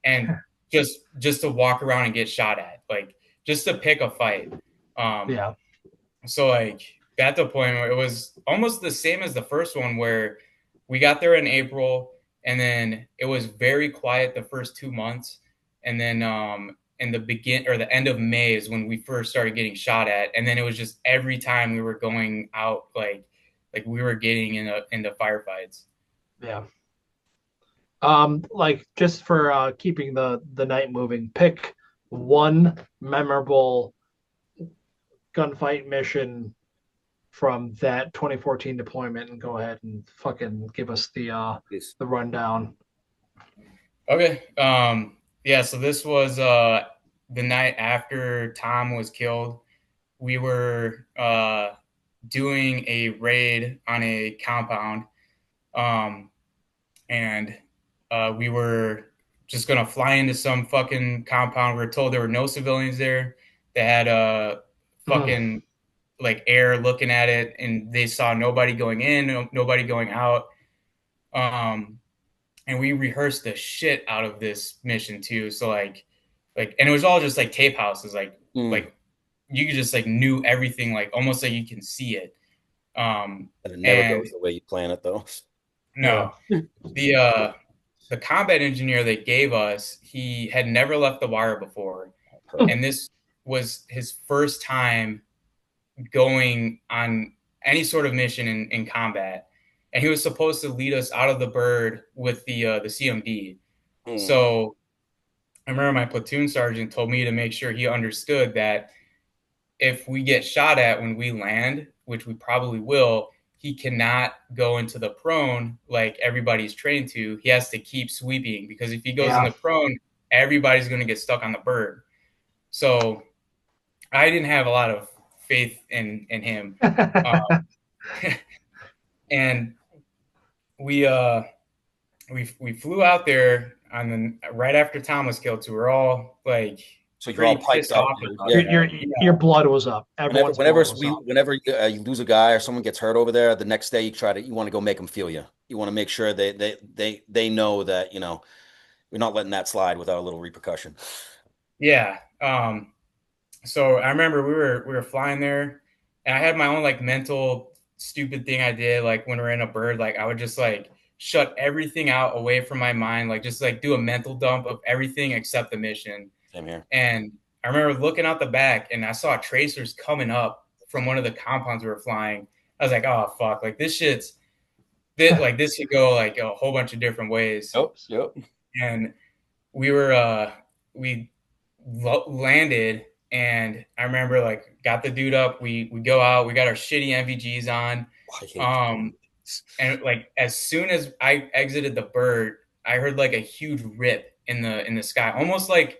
and just to walk around and get shot at, like just to pick a fight.
Yeah.
So like that deployment, it was almost the same as the first one, where we got there in April, and then it was very quiet the first 2 months, and then in the end of May is when we first started getting shot at, and then it was just every time we were going out, like we were getting into firefights.
Yeah. Like just for keeping the night moving, pick one memorable gunfight mission from that 2014 deployment and go ahead and fucking give us the rundown.
Okay. Yeah, so this was the night after Tom was killed. We were doing a raid on a compound, and we were just gonna fly into some fucking compound. We were told there were no civilians there. They had fucking like air looking at it, and they saw nobody going in, nobody going out. And we rehearsed the shit out of this mission too. So like, and it was all just like tape houses, like you could just like knew everything, like almost like you can see it.
And it never goes the way you plan it, though.
No, the combat engineer they gave us, he had never left the wire before, and this was his first time going on any sort of mission in combat. And he was supposed to lead us out of the bird with the CMD. So I remember my platoon sergeant told me to make sure he understood that if we get shot at when we land, which we probably will, he cannot go into the prone like everybody's trained to. He has to keep sweeping, because if he goes in the prone, everybody's going to get stuck on the bird. So I didn't have a lot of faith in him. And we flew out there on right after Tom was killed. So we're all like,
so you're all piped up.
Your blood was up.
Whenever you lose a guy or someone gets hurt over there, the next day you want to go make them feel you. You want to make sure they know that, you know, we're not letting that slide without a little repercussion.
Yeah. So I remember we were flying there, and I had my own like mental stupid thing I did. Like when we're in a bird, like I would just like shut everything out away from my mind, like just like do a mental dump of everything except the mission.
Same here.
And I remember looking out the back, and I saw tracers coming up from one of the compounds we were flying. I was like, oh fuck, like this could go like a whole bunch of different ways.
Yep.
And we landed, and I remember like got the dude up. We go out. We got our shitty MVGs on. And like as soon as I exited the bird, I heard like a huge rip in the sky, almost like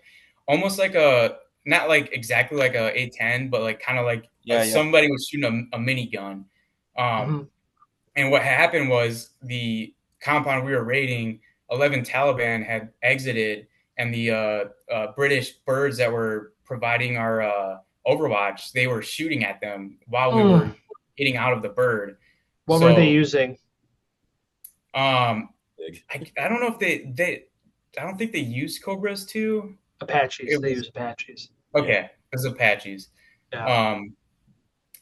a, not like exactly like a A10, but like kind of like somebody was shooting a minigun. And what happened was the compound we were raiding, 11 Taliban had exited, and the British birds that were providing our overwatch, they were shooting at them while we were getting out of the bird.
What were they using?
I don't know if they I don't think they used Cobras too.
Apaches. They use Apaches.
Okay, it was Apaches.
Yeah.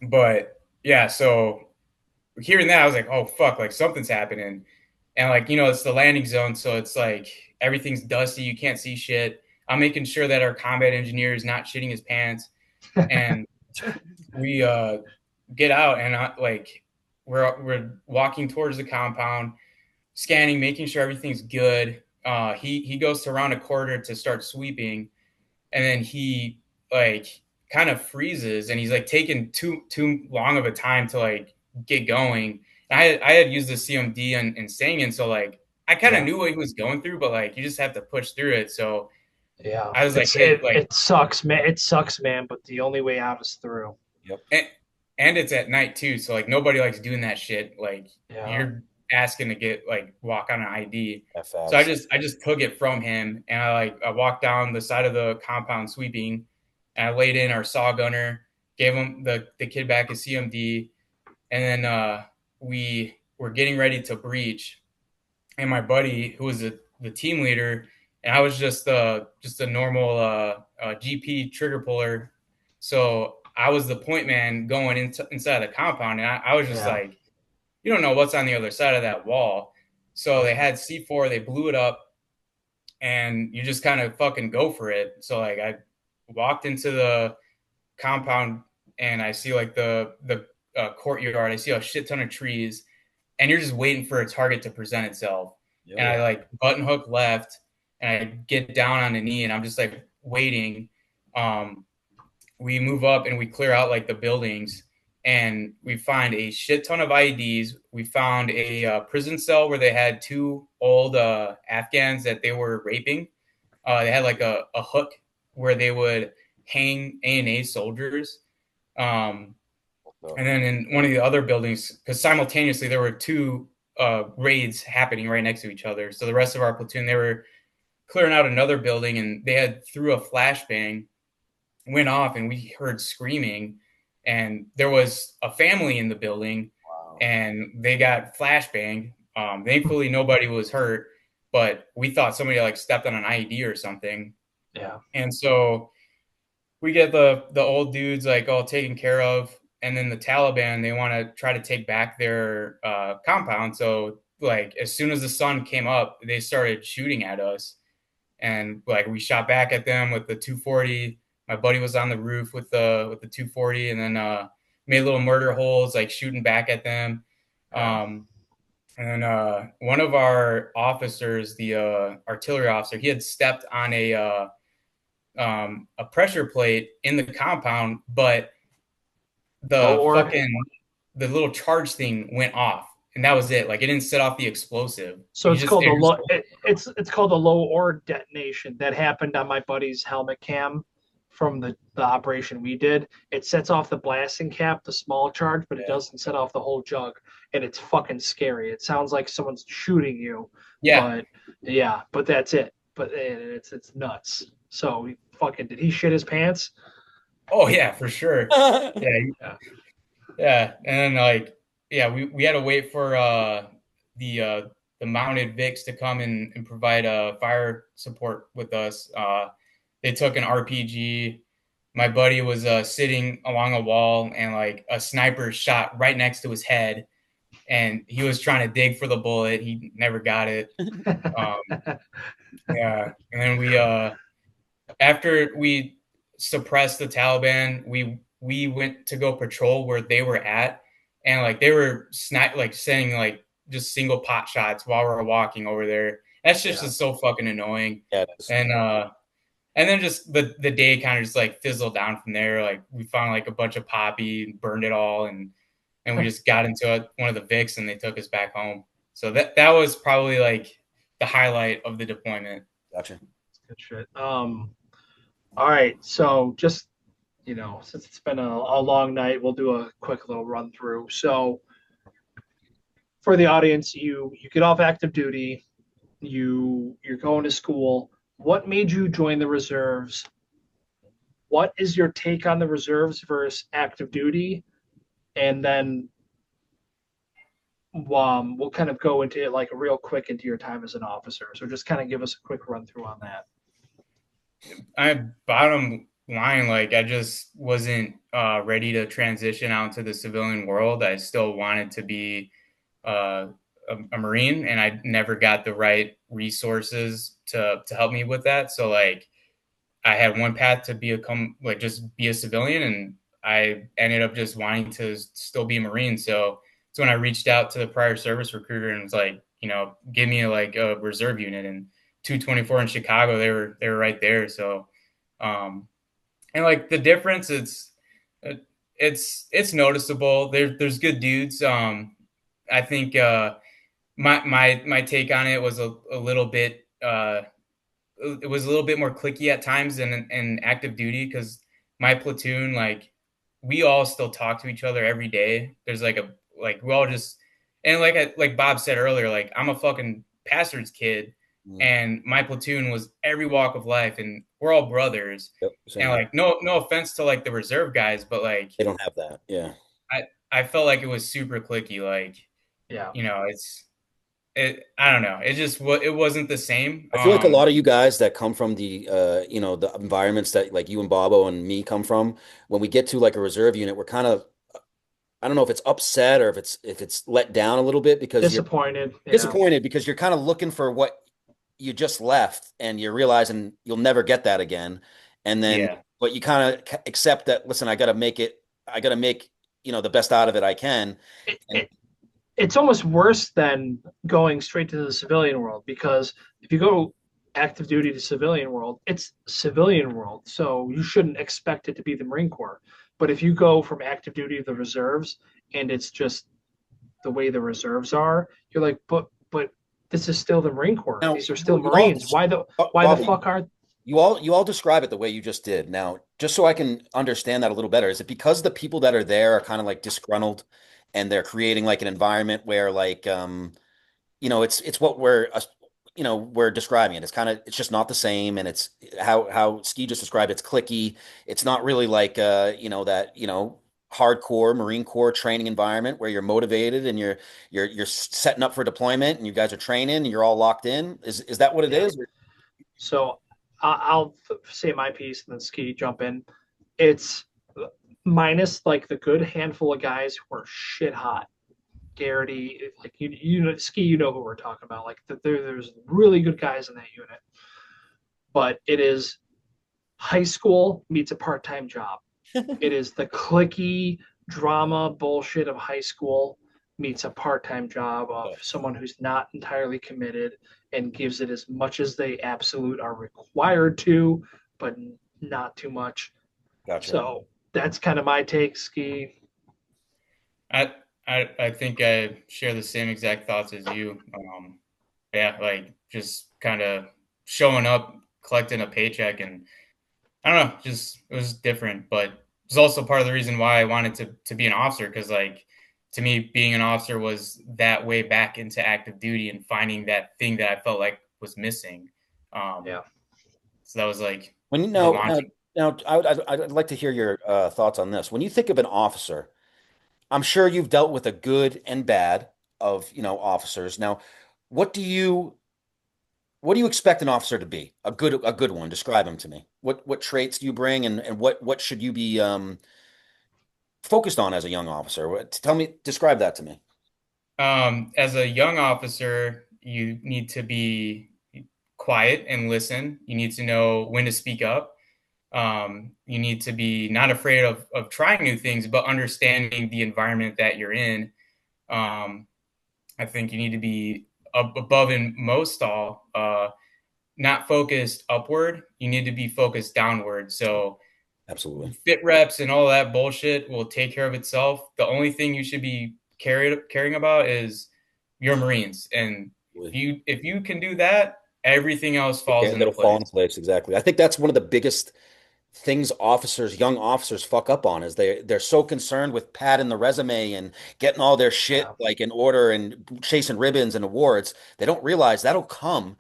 But yeah, so hearing that, I was like, oh fuck, like something's happening. And like, you know, it's the landing zone, so it's like everything's dusty, you can't see shit. I'm making sure that our combat engineer is not shitting his pants. And we get out, and we're walking towards the compound, scanning, making sure everything's good. He goes to around a corridor to start sweeping, and then he like kind of freezes, and he's like taking too long of a time to like get going. And I had used the CMD and staying in, so like I kind of knew what he was going through, but like you just have to push through it. So
yeah,
I was
it sucks, man. It sucks, man. But the only way out is through.
Yep.
And it's at night too, so like nobody likes doing that shit. Like you're asking to get like walk on an ID. So I just took it from him, and I walked down the side of the compound sweeping, and I laid in our saw gunner, gave him the kid back his CMD, and then we were getting ready to breach, and my buddy, who was the team leader, and I was just a normal GP trigger puller, so I was the point man going inside the compound, and I was just like, you don't know what's on the other side of that wall. So they had C4, they blew it up, and you just kind of fucking go for it. So like I walked into the compound, and I see like the courtyard. I see a shit ton of trees, and you're just waiting for a target to present itself. Yeah. And I like button hook left, and I get down on the knee, and I'm just like waiting. We move up and we clear out like the buildings, and we find a shit ton of IEDs. We found a prison cell where they had two old Afghans that they were raping. They had like a hook where they would hang ANA soldiers. And then in one of the other buildings, because simultaneously there were two raids happening right next to each other. So the rest of our platoon, they were clearing out another building, and they had threw a flashbang, went off, and we heard screaming, and there was a family in the building. Wow. And they got flashbanged. Thankfully nobody was hurt, but we thought somebody like stepped on an IED or something.
Yeah.
And so we get the old dudes like all taken care of, and then the Taliban, they want to try to take back their compound. So like as soon as the sun came up, they started shooting at us, and like we shot back at them with the 240. My buddy was on the roof with the 240, and then made little murder holes, like shooting back at them. And then one of our officers, the artillery officer, he had stepped on a pressure plate in the compound, but the little charge thing went off, and that was it. Like, it didn't set off the explosive.
So it's called it's called a low ore detonation. That happened on my buddy's helmet cam from the operation we did. It sets off the blasting cap, the small charge, but it doesn't set off the whole jug, and it's fucking scary. It sounds like someone's shooting you.
Yeah.
But that's it. But it's nuts. So fucking, did he shit his pants?
Oh yeah, for sure. Yeah. And then we had to wait for the mounted Vics to come and provide fire support with us. They took an RPG. My buddy was sitting along a wall, and like a sniper shot right next to his head, and he was trying to dig for the bullet. He never got it. And then after we suppressed the Taliban, we went to go patrol where they were at, and like they were sending like just single pot shots while we were walking over there. That's just so fucking annoying.
Yeah,
and then just the day kind of just like fizzled down from there. Like, we found like a bunch of poppy and burned it all, and we just got into one of the Vics, and they took us back home. So that was probably like the highlight of the deployment.
Gotcha.
Good shit. All right, so just, since it's been a long night, we'll do a quick little run through. So for the audience, you get off active duty, you're going to school. What made you join the reserves? What is your take on the reserves versus active duty? And then we'll kind of go into it like real quick into your time as an officer. So just kind of give us a quick run through on that.
Bottom line, like, I just wasn't ready to transition out into the civilian world. I still wanted to be a Marine, and I never got the right resources to help me with that. So like, I had one path to just be a civilian, and I ended up just wanting to still be a Marine. So it's when I reached out to the prior service recruiter and was like, give me like a reserve unit, and 224 in Chicago, they were right there. So, and like the difference, it's noticeable. There's good dudes. I think my take on it was a little bit it was a little bit more cliquey at times in active duty, because my platoon, like, we all still talk to each other every day. There's we all just, and like Bob said earlier, like, I'm a fucking pastor's kid, and my platoon was every walk of life, and we're all brothers.
Yep,
and like, no offense to like the reserve guys, but like,
they don't have that. Yeah.
I felt like it was super cliquey. Like, I don't know. It wasn't the same.
I feel like a lot of you guys that come from the the environments that like you and Bobo and me come from, when we get to like a reserve unit, we're kind of, I don't know if it's upset or if it's let down a little bit, because
disappointed
because you're kind of looking for what you just left, and you're realizing you'll never get that again. And then, but you kind of accept that, listen, I got to make the best out of it I can.
It's almost worse than going straight to the civilian world, because if you go active duty to civilian world, it's civilian world. So you shouldn't expect it to be the Marine Corps. But if you go from active duty to the reserves, and it's just the way the reserves are, you're like, but this is still the Marine Corps. Now, these are still Marines. Why the fuck are
you all describe it the way you just did? Now, just so I can understand that a little better, is it because the people that are there are kind of like disgruntled, and they're creating like an environment where like it's what we're describing it. It's just not the same, and it's how Ski just described it. It's cliquey. It's not really like hardcore Marine Corps training environment where you're motivated and you're setting up for deployment, and you guys are training and you're all locked in. Is that what it is?
So I'll say my piece and then Ski jump in. It's minus like the good handful of guys who are shit hot. Garrity, like Ski, who we're talking about. Like there's really good guys in that unit, but it is high school meets a part-time job. It is the clicky drama bullshit of high school meets a part-time job of
Yes.
someone who's not entirely committed and gives it as much as they absolute are required to, but not too much.
Gotcha.
So that's kind of my take, Ski.
I, I think I share the same exact thoughts as you. Yeah, like just kind of showing up, collecting a paycheck, and I don't know, just it was different. But it's also part of the reason why I wanted to be an officer, because like to me, being an officer was that way back into active duty and finding that thing that I felt like was missing. Um,
Yeah.
so that was like
When you
the
know
launching.
now, I'd like to hear your thoughts on this. When you think of an officer, I'm sure you've dealt with a good and bad of, officers. Now, what do you what do you expect an officer to be? A good one. Describe him to me. What traits do you bring, and what should you be focused on as a young officer? Describe that to me.
As a young officer, you need to be quiet and listen. You need to know when to speak up. You need to be not afraid of trying new things, but understanding the environment that you're in. Um, I think you need to be above and most all, not focused upward. You need to be focused downward. So
Absolutely.
fit reps and all that bullshit will take care of itself. The only thing you should be caring about is your Marines, and
Absolutely.
if you can do that, everything else falls
Yeah,
into
it'll fall
place.
into place. Exactly. I think that's one of the biggest things young officers fuck up on is they're so concerned with padding the resume and getting all their shit
Yeah.
like in order and chasing ribbons and awards. They don't realize that'll come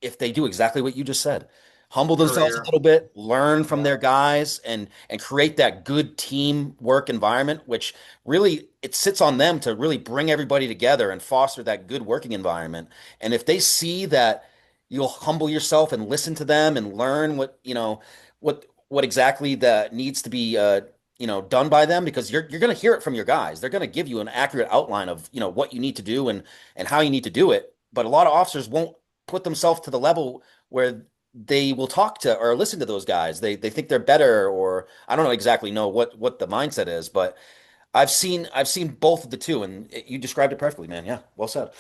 if they do exactly what you just said. Humble themselves a
Career.
little bit, learn from
Yeah.
their guys, and create that good teamwork environment, which really it sits on them to really bring everybody together and foster that good working environment. And if they see that you'll humble yourself and listen to them and learn what exactly that needs to be done by them, because you're going to hear it from your guys. They're going to give you an accurate outline of what you need to do and how you need to do it. But a lot of officers won't put themselves to the level where they will talk to or listen to those guys. They think they're better, or I don't know exactly know what the mindset is, but I've seen both of the two, and you described it perfectly, man. Yeah, well said.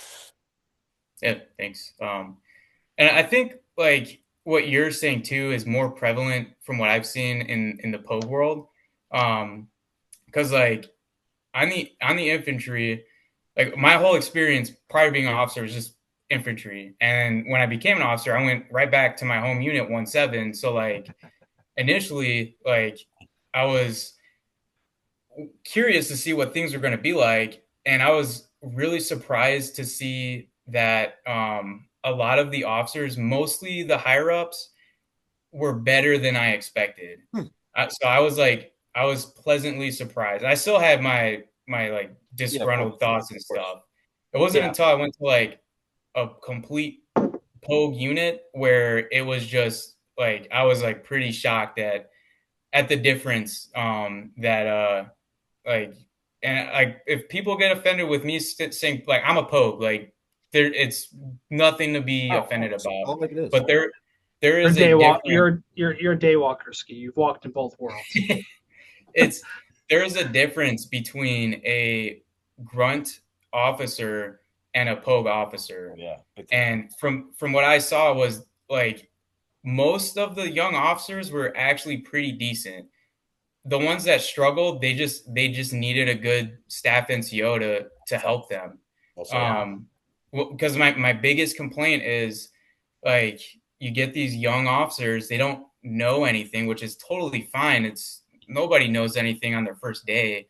Yeah, thanks. And I think like what you're saying too is more prevalent from what I've seen in the Pogue world. Because like on the infantry, like my whole experience prior to being an officer was just infantry, and when I became an officer, I went right back to my home unit 1-7. So like initially, like I was curious to see what things were going to be like, and I was really surprised to see that a lot of the officers, mostly the higher ups, were better than I expected.
Hmm.
So I was pleasantly surprised. I still had my like
Yeah, of course.
disgruntled thoughts and
Of course.
stuff. It wasn't
Yeah.
until I went to like a complete Pogue unit where it was just like I was like pretty shocked at the difference that like and like if people get offended with me saying like I'm a Pogue, like it's nothing to be
Oh,
offended
that's
about.
all like it is.
But there
You're a
is a
day walk.
difference.
You're a day walker, Ski. You've walked in both worlds.
It's there is a difference between a grunt officer and a Pogue officer.
Yeah, big time.
And from what I saw was like most of the young officers were actually pretty decent. The ones that struggled, they just needed a good staff NCO to help them.
Also,
Yeah.
Because my biggest complaint is like you get these young officers, they don't know anything, which is totally fine. It's nobody knows anything on their first day,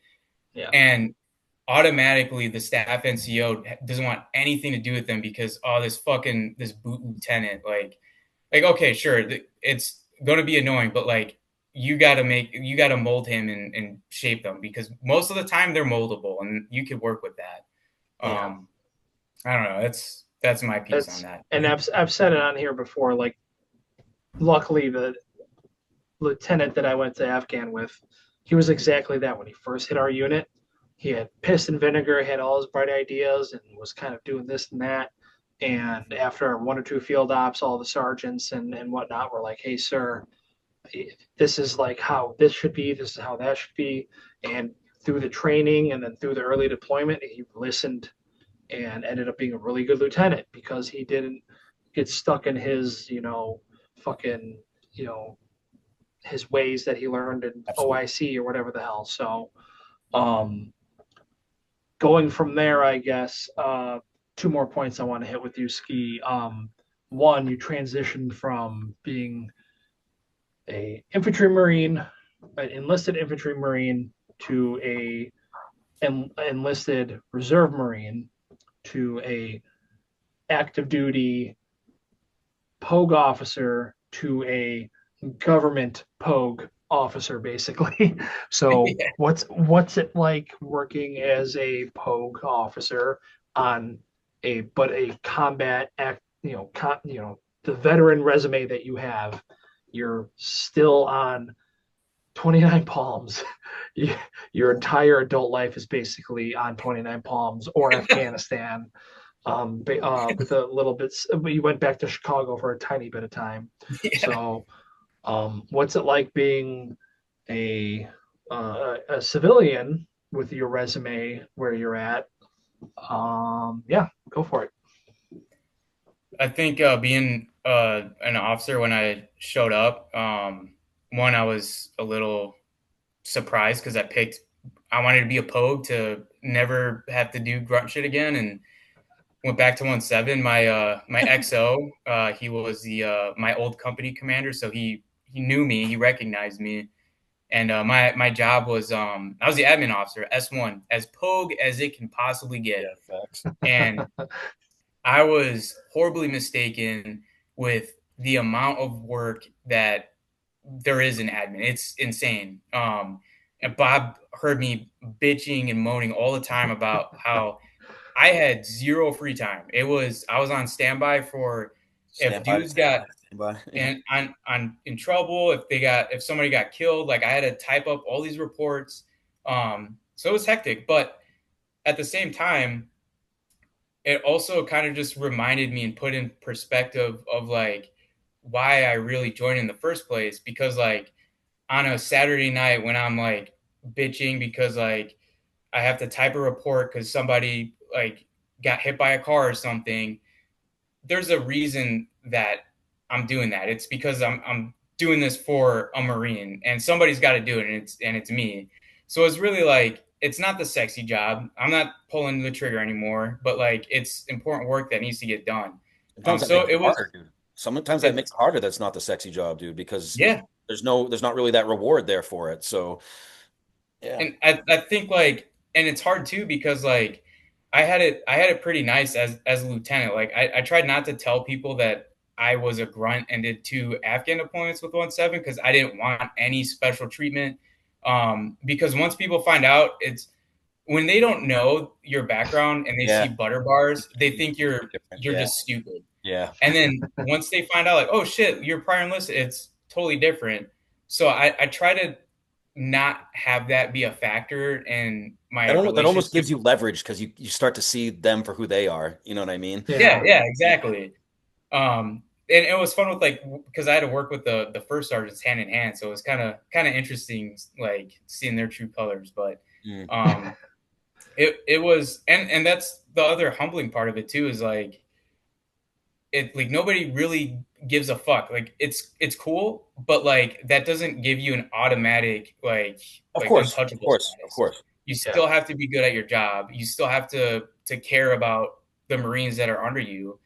Yeah.
and automatically the staff NCO doesn't want anything to do with them because this boot lieutenant like okay, sure, it's going to be annoying, but like you got to mold him and shape them because most of the time they're moldable and you could work with that.
Yeah.
I don't know. That's my piece on
That's
that.
and I've said it on here before. Like, luckily the lieutenant that I went to Afghan with, he was exactly that when he first hit our unit. He had piss and vinegar, had all his bright ideas, and was kind of doing this and that. And after one or two field ops, all the sergeants and whatnot were like, "Hey, sir, this is like how this should be, this is how that should be. And through the training and then through the early deployment, he listened and ended up being a really good lieutenant because he didn't get stuck in his, fucking, you know, his ways that he learned in
Absolutely.
OIC or whatever the hell. So, um, going from there, I guess, two more points I want to hit with you, Ski. One, you transitioned from being a infantry marine, an enlisted infantry marine, to a enlisted reserve marine, to a active duty pogue officer, to a government pogue officer, basically. So
Yeah.
what's it like working as a pogue officer on a combat act? The veteran resume that you have, you're still on 29 Palms. Your entire adult life is basically on 29 Palms or Afghanistan. With a little bit, you went back to Chicago for a tiny bit of time.
Yeah.
So, what's it like being a civilian with your resume where you're at? Yeah, go for it.
I think being an officer when I showed up, one, I was a little surprised because I wanted to be a pogue to never have to do grunt shit again, and went back to 1-7. My XO, he was the my old company commander, so he knew me, he recognized me, and my job was I was the admin officer, S1, as pogue as it can possibly get,
facts.
and I was horribly mistaken with the amount of work that there is in admin. It's insane. And Bob heard me bitching and moaning all the time about how I had zero free time. I was on standby for if
Stand by to
dudes
stand
got
by. Stand by. Yeah.
and on in trouble, if somebody got killed, like I had to type up all these reports. So it was hectic, but at the same time, it also kind of just reminded me and put in perspective of like why I really joined in the first place. Because like on a Saturday night when I'm like bitching because like I have to type a report because somebody like got hit by a car or something, there's a reason that I'm doing that. It's because I'm doing this for a Marine and somebody's got to do it, and it's me. So it's really like it's not the sexy job. I'm not pulling the trigger anymore, but like it's important work that needs to get done.
Sometimes that
So
makes it
it was
harder, dude. Sometimes that
it
makes it harder. That's not the sexy job, dude, because
yeah,
there's not really that reward there for it. So yeah.
and I think like and it's hard too because like I had it pretty nice as a lieutenant. Like I tried not to tell people that I was a grunt and did 2 Afghan deployments with 1-7 because I didn't want any special treatment. Because once people find out, it's when they don't know your background and they
Yeah.
see butter bars, they think you're
Yeah.
just stupid.
Yeah.
And then once they find out, like, oh shit, you're prior enlisted, it's totally different. So I try to not have that be a factor in my
That almost
relationship.
gives you leverage because you start to see them for who they are. You know what I mean?
Yeah, yeah, exactly. And it was fun with like because I had to work with the first sergeants hand in hand, so it was kind of interesting, like seeing their true colors. But
Mm.
it was, and that's the other humbling part of it too is like it like nobody really gives a fuck. Like it's cool, but like that doesn't give you an automatic
Of
like
course, of
untouchable
course, of
status.
course.
You
Yeah.
still have to be good at your job. You still have to care about the Marines that are under you.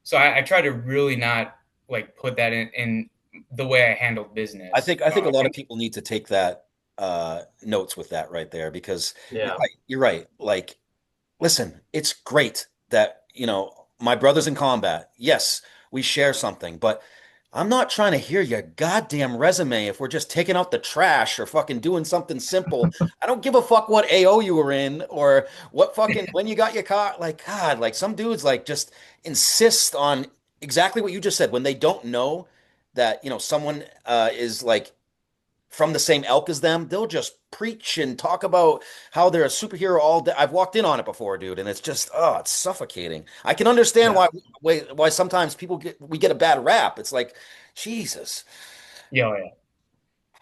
So I try to really not like put that in the way I handle business.
I think a lot of people need to take that notes with that right there because
Yeah.
you're right. Like, listen, it's great that, my brother's in combat. Yes, we share something, but I'm not trying to hear your goddamn resume if we're just taking out the trash or fucking doing something simple. I don't give a fuck what AO you were in or what fucking when you got your car. Like, God, like some dudes like just insist on exactly what you just said when they don't know that, someone is like from the same ilk as them, they'll just preach and talk about how they're a superhero all day. I've walked in on it before, dude, and it's just it's suffocating. I can understand
Yeah.
why sometimes we get a bad rap. It's like, Jesus.
Yeah, oh, yeah.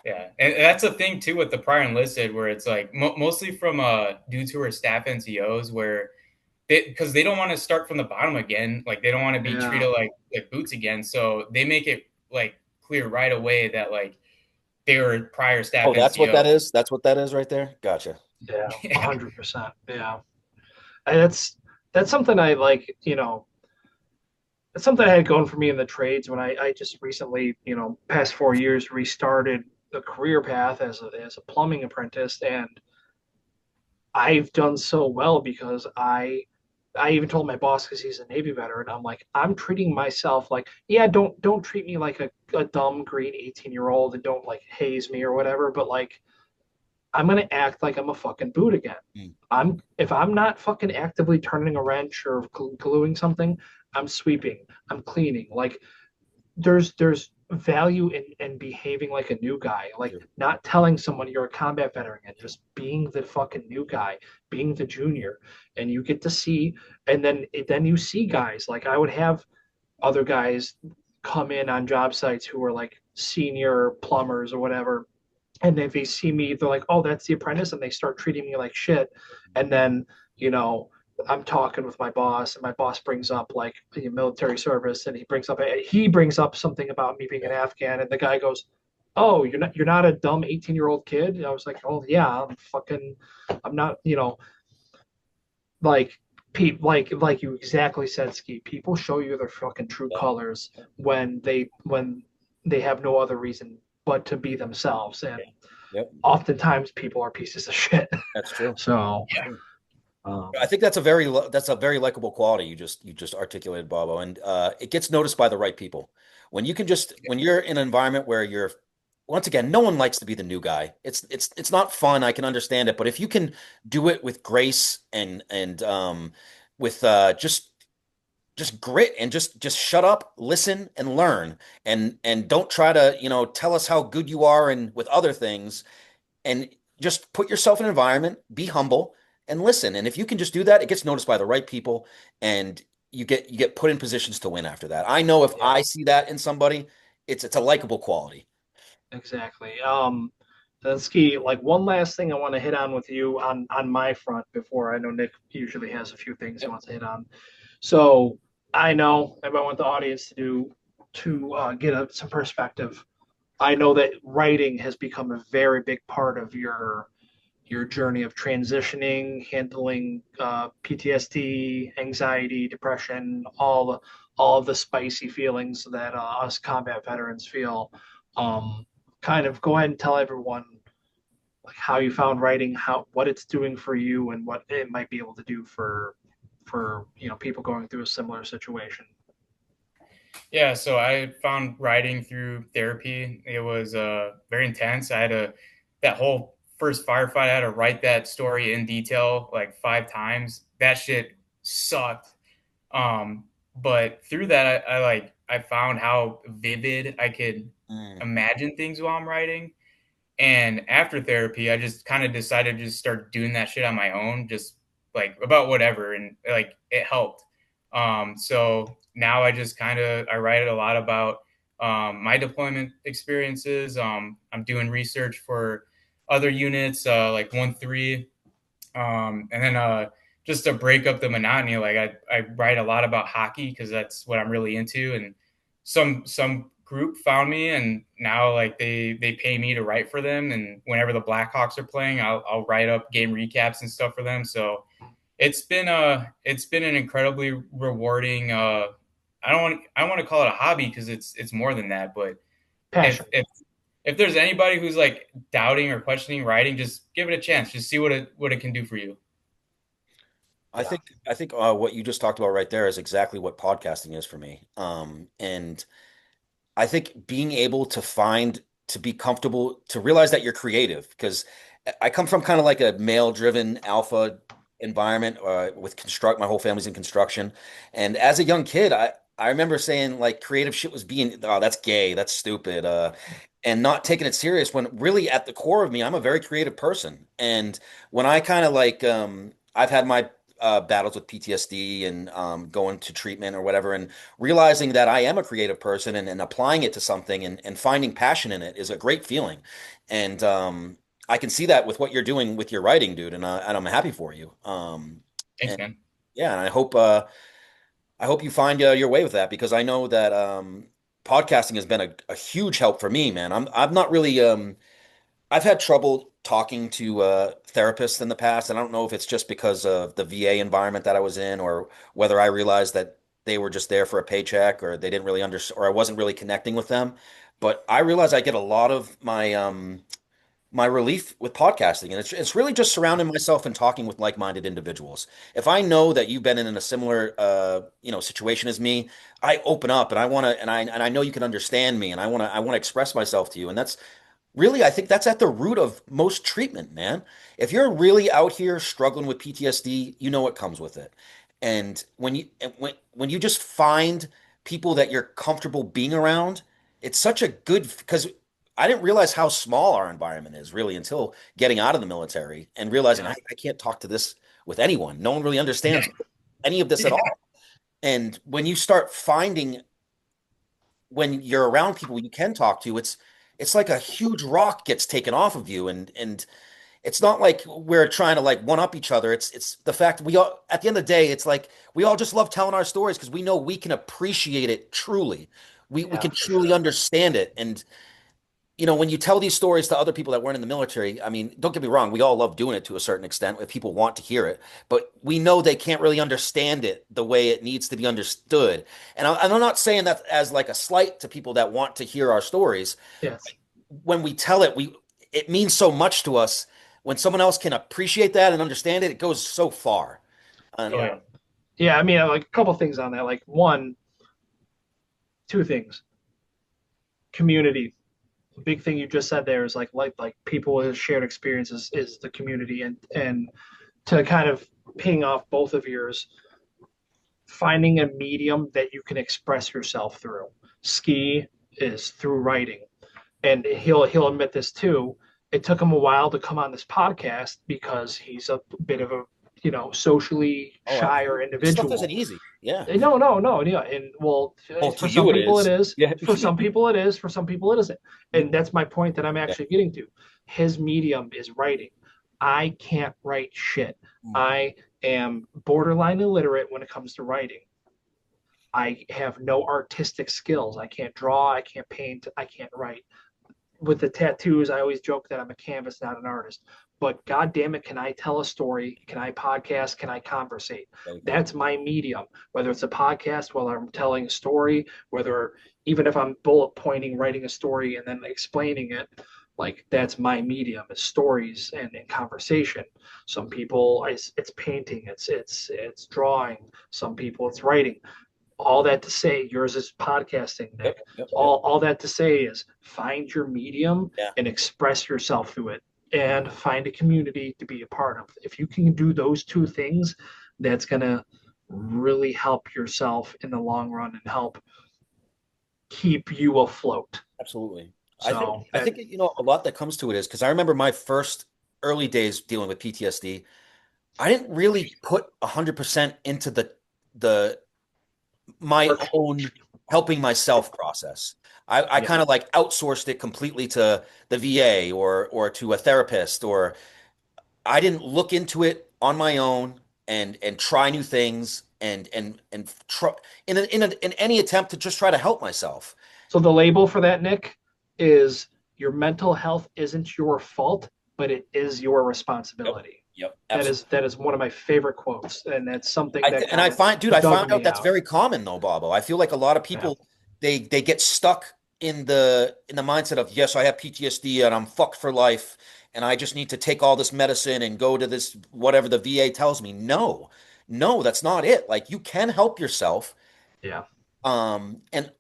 Yeah, and that's a thing too with the prior enlisted, where it's like mostly from dudes who are staff NCOs, where because they don't want to start from the bottom again, like they don't want to be
Yeah.
treated like boots again, so they make it like clear right away that like they were prior staff
Oh, that's what that
NCO.
is. That's what that is right there. Gotcha.
Yeah. 100%. Yeah. And that's something I like, it's something I had going for me in the trades when I just recently, past 4 years, restarted the career path as a plumbing apprentice. And I've done so well because I even told my boss, because he's a Navy veteran, I'm like, I'm treating myself like, yeah, don't treat me like a dumb green 18-year-old and don't like haze me or whatever, but like I'm gonna act like I'm a fucking boot again.
Mm.
If I'm not fucking actively turning a wrench or gluing something, I'm sweeping, I'm cleaning. Like there's value in behaving like a new guy, like
Sure.
not telling someone you're a combat veteran and just being the fucking new guy, being the junior. And you get to see, and then you see guys like I would have other guys come in on job sites who are like senior plumbers or whatever, and if they see me, they're like, "Oh, that's the apprentice," and they start treating me like shit. And then, you know, I'm talking with my boss, and my boss brings up like the military service, and he brings up something about me being an Afghan, and the guy goes, "Oh, you're not a dumb 18-year-old kid." And I was like, "Oh yeah, I'm not, like." Like you exactly said, Ski. People show you their fucking true
Yeah.
colors when they have no other reason but to be themselves, and
Yep.
oftentimes people are pieces of shit.
That's true.
So,
I think that's a very likable quality you just articulated, Bobo, and it gets noticed by the right people. When you're in an environment where you're once again, no one likes to be the new guy. It's not fun. I can understand it, but if you can do it with grace and with just grit and just shut up, listen and learn, and don't try to tell us how good you are and with other things, and just put yourself in an environment, be humble and listen. And if you can just do that, it gets noticed by the right people and you get put in positions to win after that. I know if
yeah,
I see that in somebody, it's a likable quality.
exactly. Ski, like one last thing I want to hit on with you on my front before I know Nick usually has a few things he
Yep.
wants to hit on. So I know I want the audience to get some perspective. I know that writing has become a very big part of your journey of transitioning, handling PTSD, anxiety, depression, all of the spicy feelings that us combat veterans feel. Um, Kind of go ahead and tell everyone like how you found writing, how what it's doing for you, and what it might be able to do for people going through a similar situation.
Yeah, so I found writing through therapy. It was very intense. I had that whole first firefight. I had to write that story in detail like 5 times. That shit sucked. Um, but through that, I found how vivid I could
Mm.
imagine things while I'm writing. And after therapy, I just kind of decided to just start doing that shit on my own, just like about whatever, and like it helped. So now I just I write a lot about my deployment experiences. I'm doing research for other units like 1-3, and then just to break up the monotony, like I write a lot about hockey because that's what I'm really into. And some group found me, and now like they pay me to write for them. And whenever the Blackhawks are playing, I'll write up game recaps and stuff for them. So it's been an incredibly rewarding. I don't want to call it a hobby because it's more than that. But if
Passion.
if if there's anybody who's like doubting or questioning writing, just give it a chance. Just see what it can do for you.
I
Yeah.
think I think what you just talked about right there is exactly what podcasting is for me. And I think being able to be comfortable, to realize that you're creative, because I come from kind of like a male-driven alpha environment with construct. My whole family's in construction, and as a young kid, I remember saying like creative shit was being, oh, that's gay, that's stupid, and not taking it serious. When really at the core of me, I'm a very creative person, and when I kind of like, I've had battles with PTSD and going to treatment or whatever, and realizing that I am a creative person and applying it to something and finding passion in it is a great feeling. And I can see that with what you're doing with your writing, dude, and I'm happy for you.
Thanks,
And
man.
yeah, and I hope you find your way with that because I know that podcasting has been a huge help for me, man. I'm not really I've had trouble talking to therapists in the past, and I don't know if it's just because of the VA environment that I was in, or whether I realized that they were just there for a paycheck, or they didn't really or I wasn't really connecting with them. But I realize I get a lot of my relief with podcasting, and it's really just surrounding myself and talking with like-minded individuals. If I know that you've been in a similar situation as me, I open up and I want to, and I know you can understand me, and I want to express myself to you, and that's really, I think that's at the root of most treatment, man. If you're really out here struggling with PTSD, you know what comes with it. And when you just find people that you're comfortable being around, it's such a good because I didn't realize how small our environment is really until getting out of the military and realizing
Yeah.
I can't talk to this with anyone. No one really
Yeah.
understands any of this at all. And when you start finding when you're around people you can talk to, it's like a huge rock gets taken off of you, and it's not like we're trying to like one up each other. It's the fact we all at the end of the day, it's like we all just love telling our stories because we know we can appreciate it truly. We
Yeah,
can
for
truly
sure.
understand it. And when you tell these stories to other people that weren't in the military, I mean, don't get me wrong, we all love doing it to a certain extent if people want to hear it, but we know they can't really understand it the way it needs to be understood. And I'm not saying that as like a slight to people that want to hear our stories.
Yes.
When we tell it, it means so much to us. When someone else can appreciate that and understand it, it goes so far. And
Oh
Yeah.
yeah.
Yeah. I mean, like a couple things on that. Like one, two things. Community. The big thing you just said there is like people with shared experiences is the community, and to kind of ping off both of yours, finding a medium that you can express yourself through. Ski is through writing, and he'll admit this too. It took him a while to come on this podcast because he's a bit of a socially
oh,
shyer
absolutely. This stuff isn't
individual.
easy. Yeah.
No, no, no, yeah, and well,
Well,
for
to
some
you it
people it
is.
is.
Yeah.
For some people it is. For some people it isn't. And that's my point that I'm
Yeah.
actually getting to. His medium is writing. I can't write shit.
Mm.
I am borderline illiterate when it comes to writing. I have no artistic skills. I can't draw. I can't paint. I can't write. With the tattoos, I always joke that I'm a canvas, not an artist. But God damn it, can I tell a story? Can I podcast? Can I conversate?
Thank you.
That's my medium. Whether it's a podcast, whether I'm telling a story, whether even if I'm bullet pointing, writing a story and then explaining it, like that's my medium is stories and conversation. Some people it's painting, it's drawing. Some people it's writing. All that to say, yours is podcasting,
Yep.
Nick.
Yep. Yep.
All that to say is find your medium
Yeah.
and express yourself through it, and find a community to be a part of. If you can do those two things, that's gonna really help yourself in the long run and help keep you afloat.
Absolutely.
So
I
that,
think a lot that comes to it is because I remember my first early days dealing with PTSD. I didn't really put 100% into the my
work.
own helping myself process. I
Yeah.
kind of like outsourced it completely to the VA or to a therapist, or I didn't look into it on my own and try new things and try in any attempt to just try to help myself.
So the label for that, Nick, is your mental health isn't your fault, but it is your
Yep.
responsibility.
Yep.
That
Absolutely.
is that is one of my favorite quotes, and that's something that
And I
kind of
find, dude, I
dug
found out
me
that's
out.
very common though, Bobo. I feel like a lot of
Yeah.
people they get stuck in the mindset of yes, I have PTSD and I'm fucked for life and I just need to take all this medicine and go to this whatever the VA tells me. No, no, that's not it. Like you can help yourself.
Yeah.
And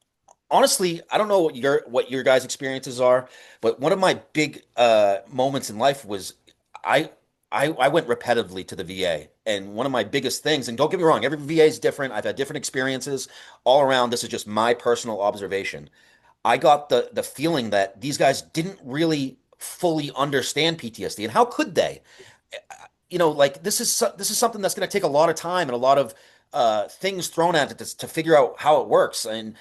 honestly, I don't know what your guys' experiences are, but one of my big moments in life was I I went repetitively to the VA, and one of my biggest things, and don't get me wrong, every VA is different. I've had different experiences all around. This is just my personal observation. I got the feeling that these guys didn't really fully understand PTSD, and how could they? like this is something that's going to take a lot of time and a lot of things thrown at it to figure out how it works. And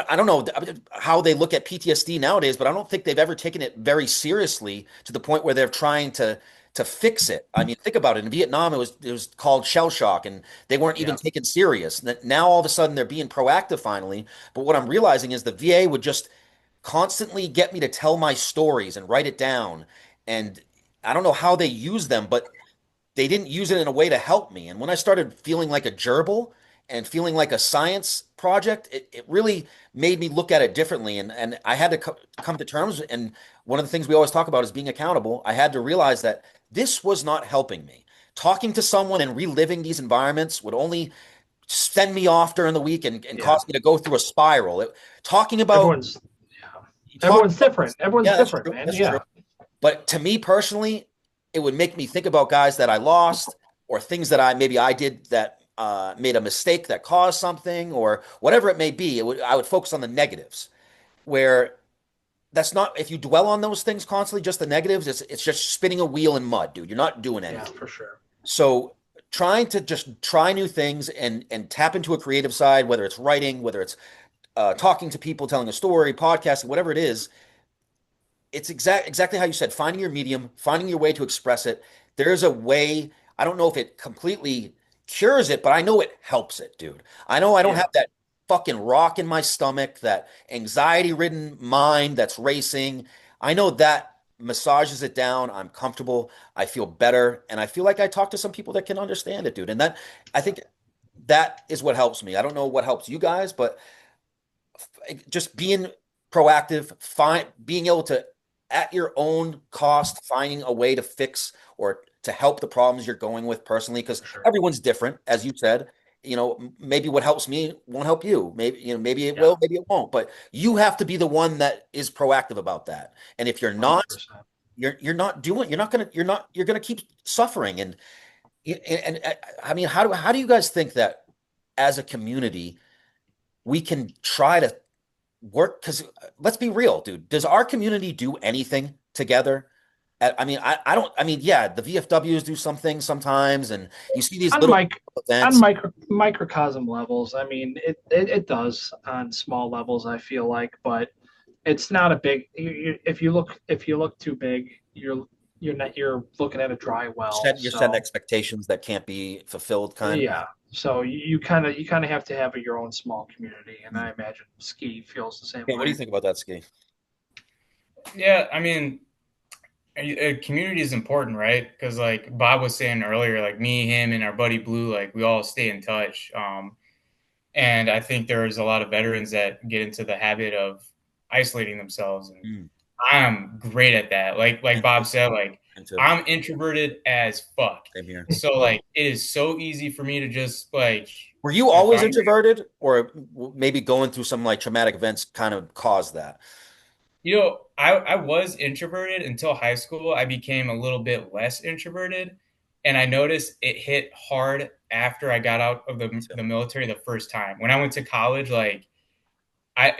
I don't know how they look at PTSD nowadays, but I don't think they've ever taken it very seriously to the point where they're trying to fix it. I mean, think about it. In Vietnam, it was called shell shock, and they weren't even
Yeah.
taken serious. Now all of a sudden they're being proactive finally. But what I'm realizing is the VA would just constantly get me to tell my stories and write it down. And I don't know how they use them, but they didn't use it in a way to help me. And when I started feeling like a gerbil and feeling like a science project, it really made me look at it differently. And I had to come to terms. And one of the things we always talk about is being accountable. I had to realize that this was not helping me. Talking to someone and reliving these environments would only send me off during the week and
Yeah.
cause me to go through a spiral. Talking about
Everyone's yeah.
talking
Everyone's different. Everyone's
yeah, that's
different,
true.
man.
That's
Yeah.
true. But to me personally, it would make me think about guys that I lost or things that I did that made a mistake that caused something or whatever it may be. I would focus on the negatives where that's not, if you dwell on those things constantly, just the negatives, it's just spinning a wheel in mud, dude. You're not doing
Yeah,
anything.
for sure.
So trying to just try new things and tap into a creative side, whether it's writing, whether it's talking to people, telling a story, podcasting, whatever it is, it's exactly how you said, finding your medium, finding your way to express it. There's a way. I don't know if it completely cures it, but I know it helps it, dude. I know I don't
Yeah.
have that fucking rock in my stomach, that anxiety-ridden mind that's racing. I know that massages it down. I'm comfortable. I feel better, and I feel like I talk to some people that can understand it, dude. And that I think that is what helps me. I don't know what helps you guys, but just being proactive, being able to, at your own cost, finding a way to fix or to help the problems you're going with personally, because
For sure.
everyone's different, as you said. Maybe what helps me won't help you. Maybe it
Yeah.
will, maybe it won't. But you have to be the one that is proactive about that. And if you're not,
100%.
you're not doing. You're gonna keep suffering. And I mean, how do you guys think that as a community we can try to work? Because let's be real, dude. Does our community do anything together? I mean, I don't. I mean, yeah, the VFWs do some things sometimes, and you see these
On
little
mic on
events.
microcosm levels, I mean, it does on small levels. I feel like, but it's not a big. If you look too big, you're looking at a dry well.
You're setting
So
expectations that can't be fulfilled, kind of.
yeah, so you kind of have to have your own small community, and
Hmm.
I imagine Ski feels the same
Hey, what do
way.
you think about that, Ski?
Yeah, I mean, community is important, right? Because like Bob was saying earlier, like me, him, and our buddy Blue, like we all stay in touch. And I think there's a lot of veterans that get into the habit of isolating themselves, and
Mm.
I'm great at that. Like Bob said, like
Into
I'm introverted as fuck.
same here.
So like it is so easy for me to just like
Were you
if
always
I'm
introverted, or maybe going through some like traumatic events kind of caused that?
I was introverted until high school. I became a little bit less introverted. And I noticed it hit hard after I got out of the military the first time. When I went to college, like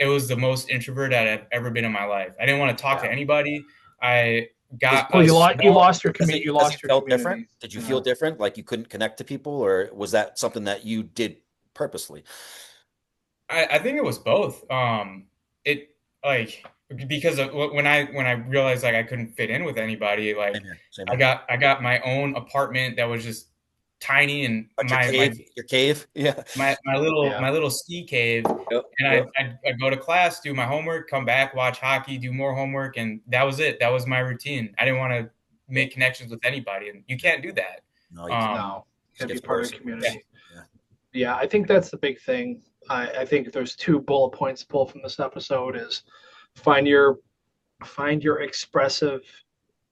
it was the most introverted I've ever been in my life. I didn't want to talk to
Yeah.
anybody. I
Is,
got
Well,
a
is
you
small.
lost your
Because
community. You
because you
lost your
felt different?
community.
Did you feel
Yeah.
different? Like you couldn't connect to people, or was that something that you did purposely?
I think it was both. It like because of, when I realized like I couldn't fit in with anybody,
Same
like
here. Same
I
here.
got my own apartment that was just tiny, and
But your cave, yeah.
Yeah.
my little ski cave,
Yep,
and
yep.
I'd go to class, do my homework, come back, watch hockey, do more homework, and that was it. That was my routine. I didn't want to make connections with anybody, and you can't do that.
No, you can't.
No,
It
gotta be
gets
part of
worse
the
and worse.
Yeah.
community.
Yeah.
Yeah, I think that's the big thing. I think there's two bullet points to pull from this episode is find your expressive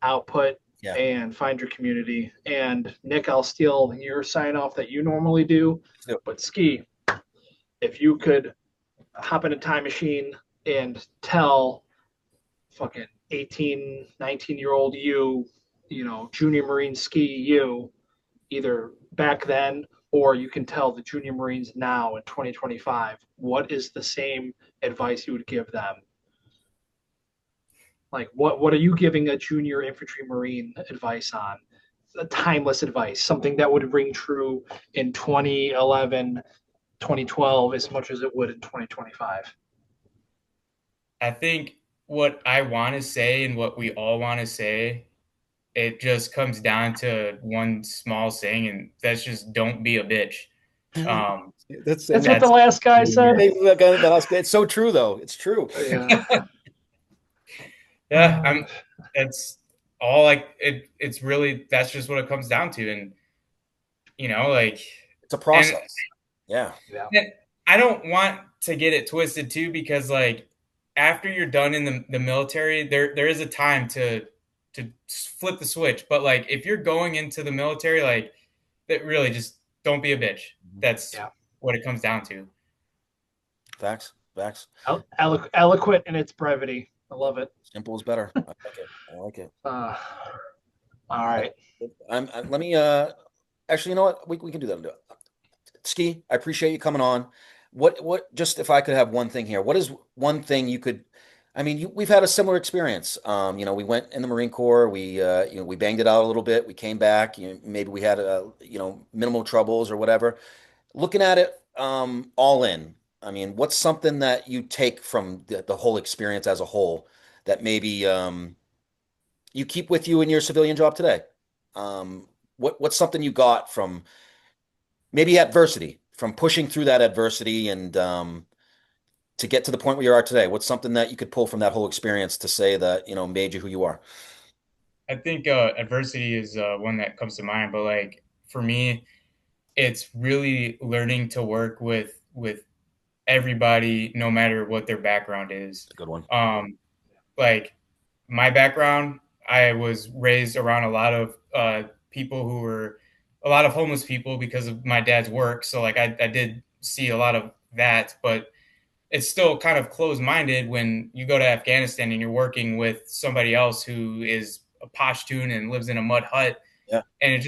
output
Yeah.
and find your community. And Nick, I'll steal your sign off that you normally do,
Yep.
but Ski, if you could hop in a time machine and tell fucking 18, 19-year-old junior Marine Ski you, either back then or you can tell the junior Marines now in 2025, what is the same advice you would give them? Like what are you giving a junior infantry Marine advice on? timeless advice, something that would ring true in 2011, 2012 as much as it would in 2025?
I think what I want to say and what we all want to say, it just comes down to one small thing, and that's just don't be a bitch. Um,
That's
That's
and
what the
that's
last guy said.
it's so true though. It's true.
Yeah.
yeah, I'm. That's all. Like it's really that's just what it comes down to, and like,
It's a
and
process. Yeah.
Yeah.
And I don't want to get it twisted too, because like after you're done in the military, there is a time to flip the switch. But like if you're going into the military, like that really just don't be a bitch. That's
Yeah.
what it comes down to.
Facts. Facts.
Eloquent in its brevity. I love it.
Simple is better. I like it. I like it.
All right.
Let me actually, you know what? We can do that. Ski, I appreciate you coming on. What just if I could have one thing here, what is one thing you could I mean, we've had a similar experience. We went in the Marine Corps, we banged it out a little bit, we came back, maybe we had minimal troubles or whatever. Looking at it all in, I mean, what's something that you take from the whole experience as a whole that maybe you keep with you in your civilian job today? What's something you got from maybe adversity, from pushing through that adversity and to get to the point where you are today? What's something that you could pull from that whole experience to say that, made you who you are?
I think adversity is one that comes to mind, but like for me, it's really learning to work with everybody, no matter what their background is.
It's a good one.
Like my background, I was raised around a lot of people who were a lot of homeless people because of my dad's work. So like I did see a lot of that, but it's still kind of closed minded when you go to Afghanistan and you're working with somebody else who is a Pashtun and lives in a mud hut,
Yeah.
and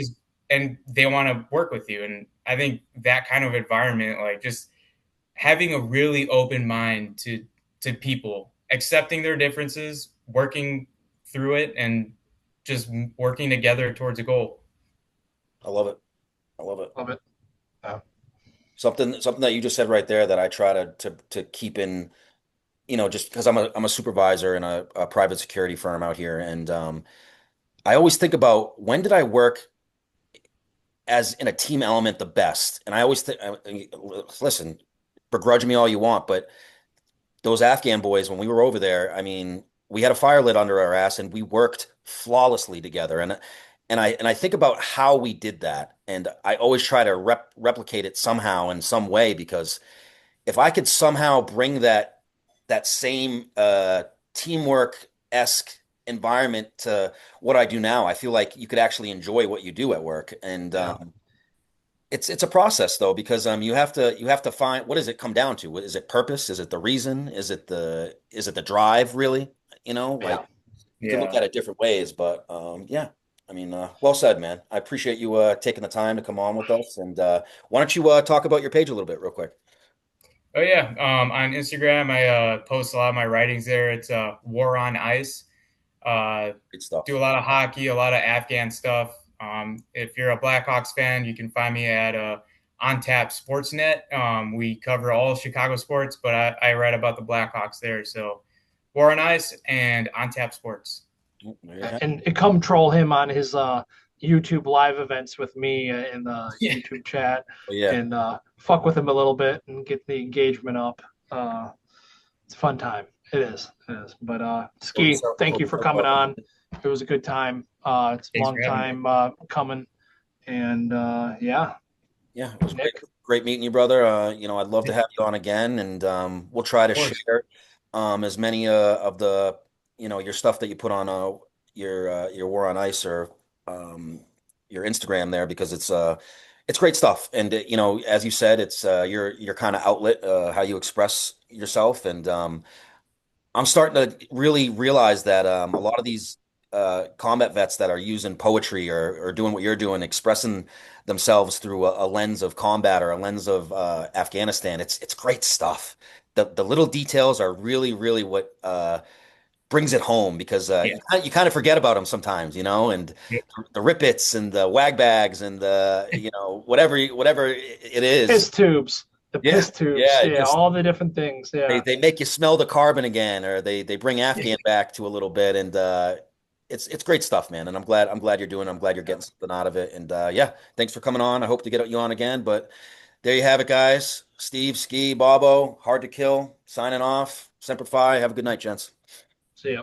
and they want to work with you. And I think that kind of environment, like just having a really open mind to people, accepting their differences, working through it, and just working together towards a goal.
I love it. I love it.
Love it. Yeah.
Something that you just said right there that I try to keep in, just because I'm a supervisor in a private security firm out here, and I always think about when did I work as in a team element the best, and I always think, listen, begrudge me all you want, but those Afghan boys, when we were over there, I mean, we had a fire lit under our ass and we worked flawlessly together. And I think about how we did that. And I always try to replicate it somehow in some way, because if I could somehow bring that same teamwork-esque environment to what I do now, I feel like you could actually enjoy what you do at work. And it's a process though, because you have to find, what does it come down to? Is it purpose? Is it the reason? Is it the drive really? Like you can look
Yeah.
at it different ways, but yeah. I mean, well said, man. I appreciate you taking the time to come on with us. And why don't you talk about your page a little bit real quick?
Oh yeah. On Instagram, I post a lot of my writings there. It's War on Ice.
Good stuff.
Do a lot of hockey, a lot of Afghan stuff. If you're a Blackhawks fan, you can find me at On Tap Sportsnet. We cover all Chicago sports, but I write about the Blackhawks there. So War on Ice and On Tap Sports.
And come troll him on his YouTube live events with me in the YouTube chat,
Yeah.
and fuck with him a little bit and get the engagement up. It's a fun time. It is. It is. But Ski, thank you for coming on. It was a good time. It's a long time coming, and yeah.
Yeah, it was great meeting you, brother. I'd love to have you on again, and we'll try to share as many of the your stuff that you put on your War on Ice or your Instagram there, because it's great stuff. And as you said, it's your kind of outlet, how you express yourself. And I'm starting to really realize that a lot of these combat vets that are using poetry or doing what you're doing, expressing themselves through a lens of combat or a lens of Afghanistan, it's great stuff. The little details are really, really what brings it home because you kind of forget about them sometimes, you know, and
Yeah.
the rippets and the wag bags and the, you know, whatever it is.
Piss tubes, the
Yeah,
piss tubes,
yeah,
yeah,
just
all the different things, yeah.
they make you smell the carbon again, or they bring
Yeah.
Afghan back to a little bit, and it's great stuff, man. And I'm glad you're doing. I'm glad you're getting something out of it. And yeah, thanks for coming on. I hope to get you on again. But there you have it, guys. Steve, Ski, Bobo, Hard to Kill, signing off. Semper Fi. Have a good night, gents.
See ya.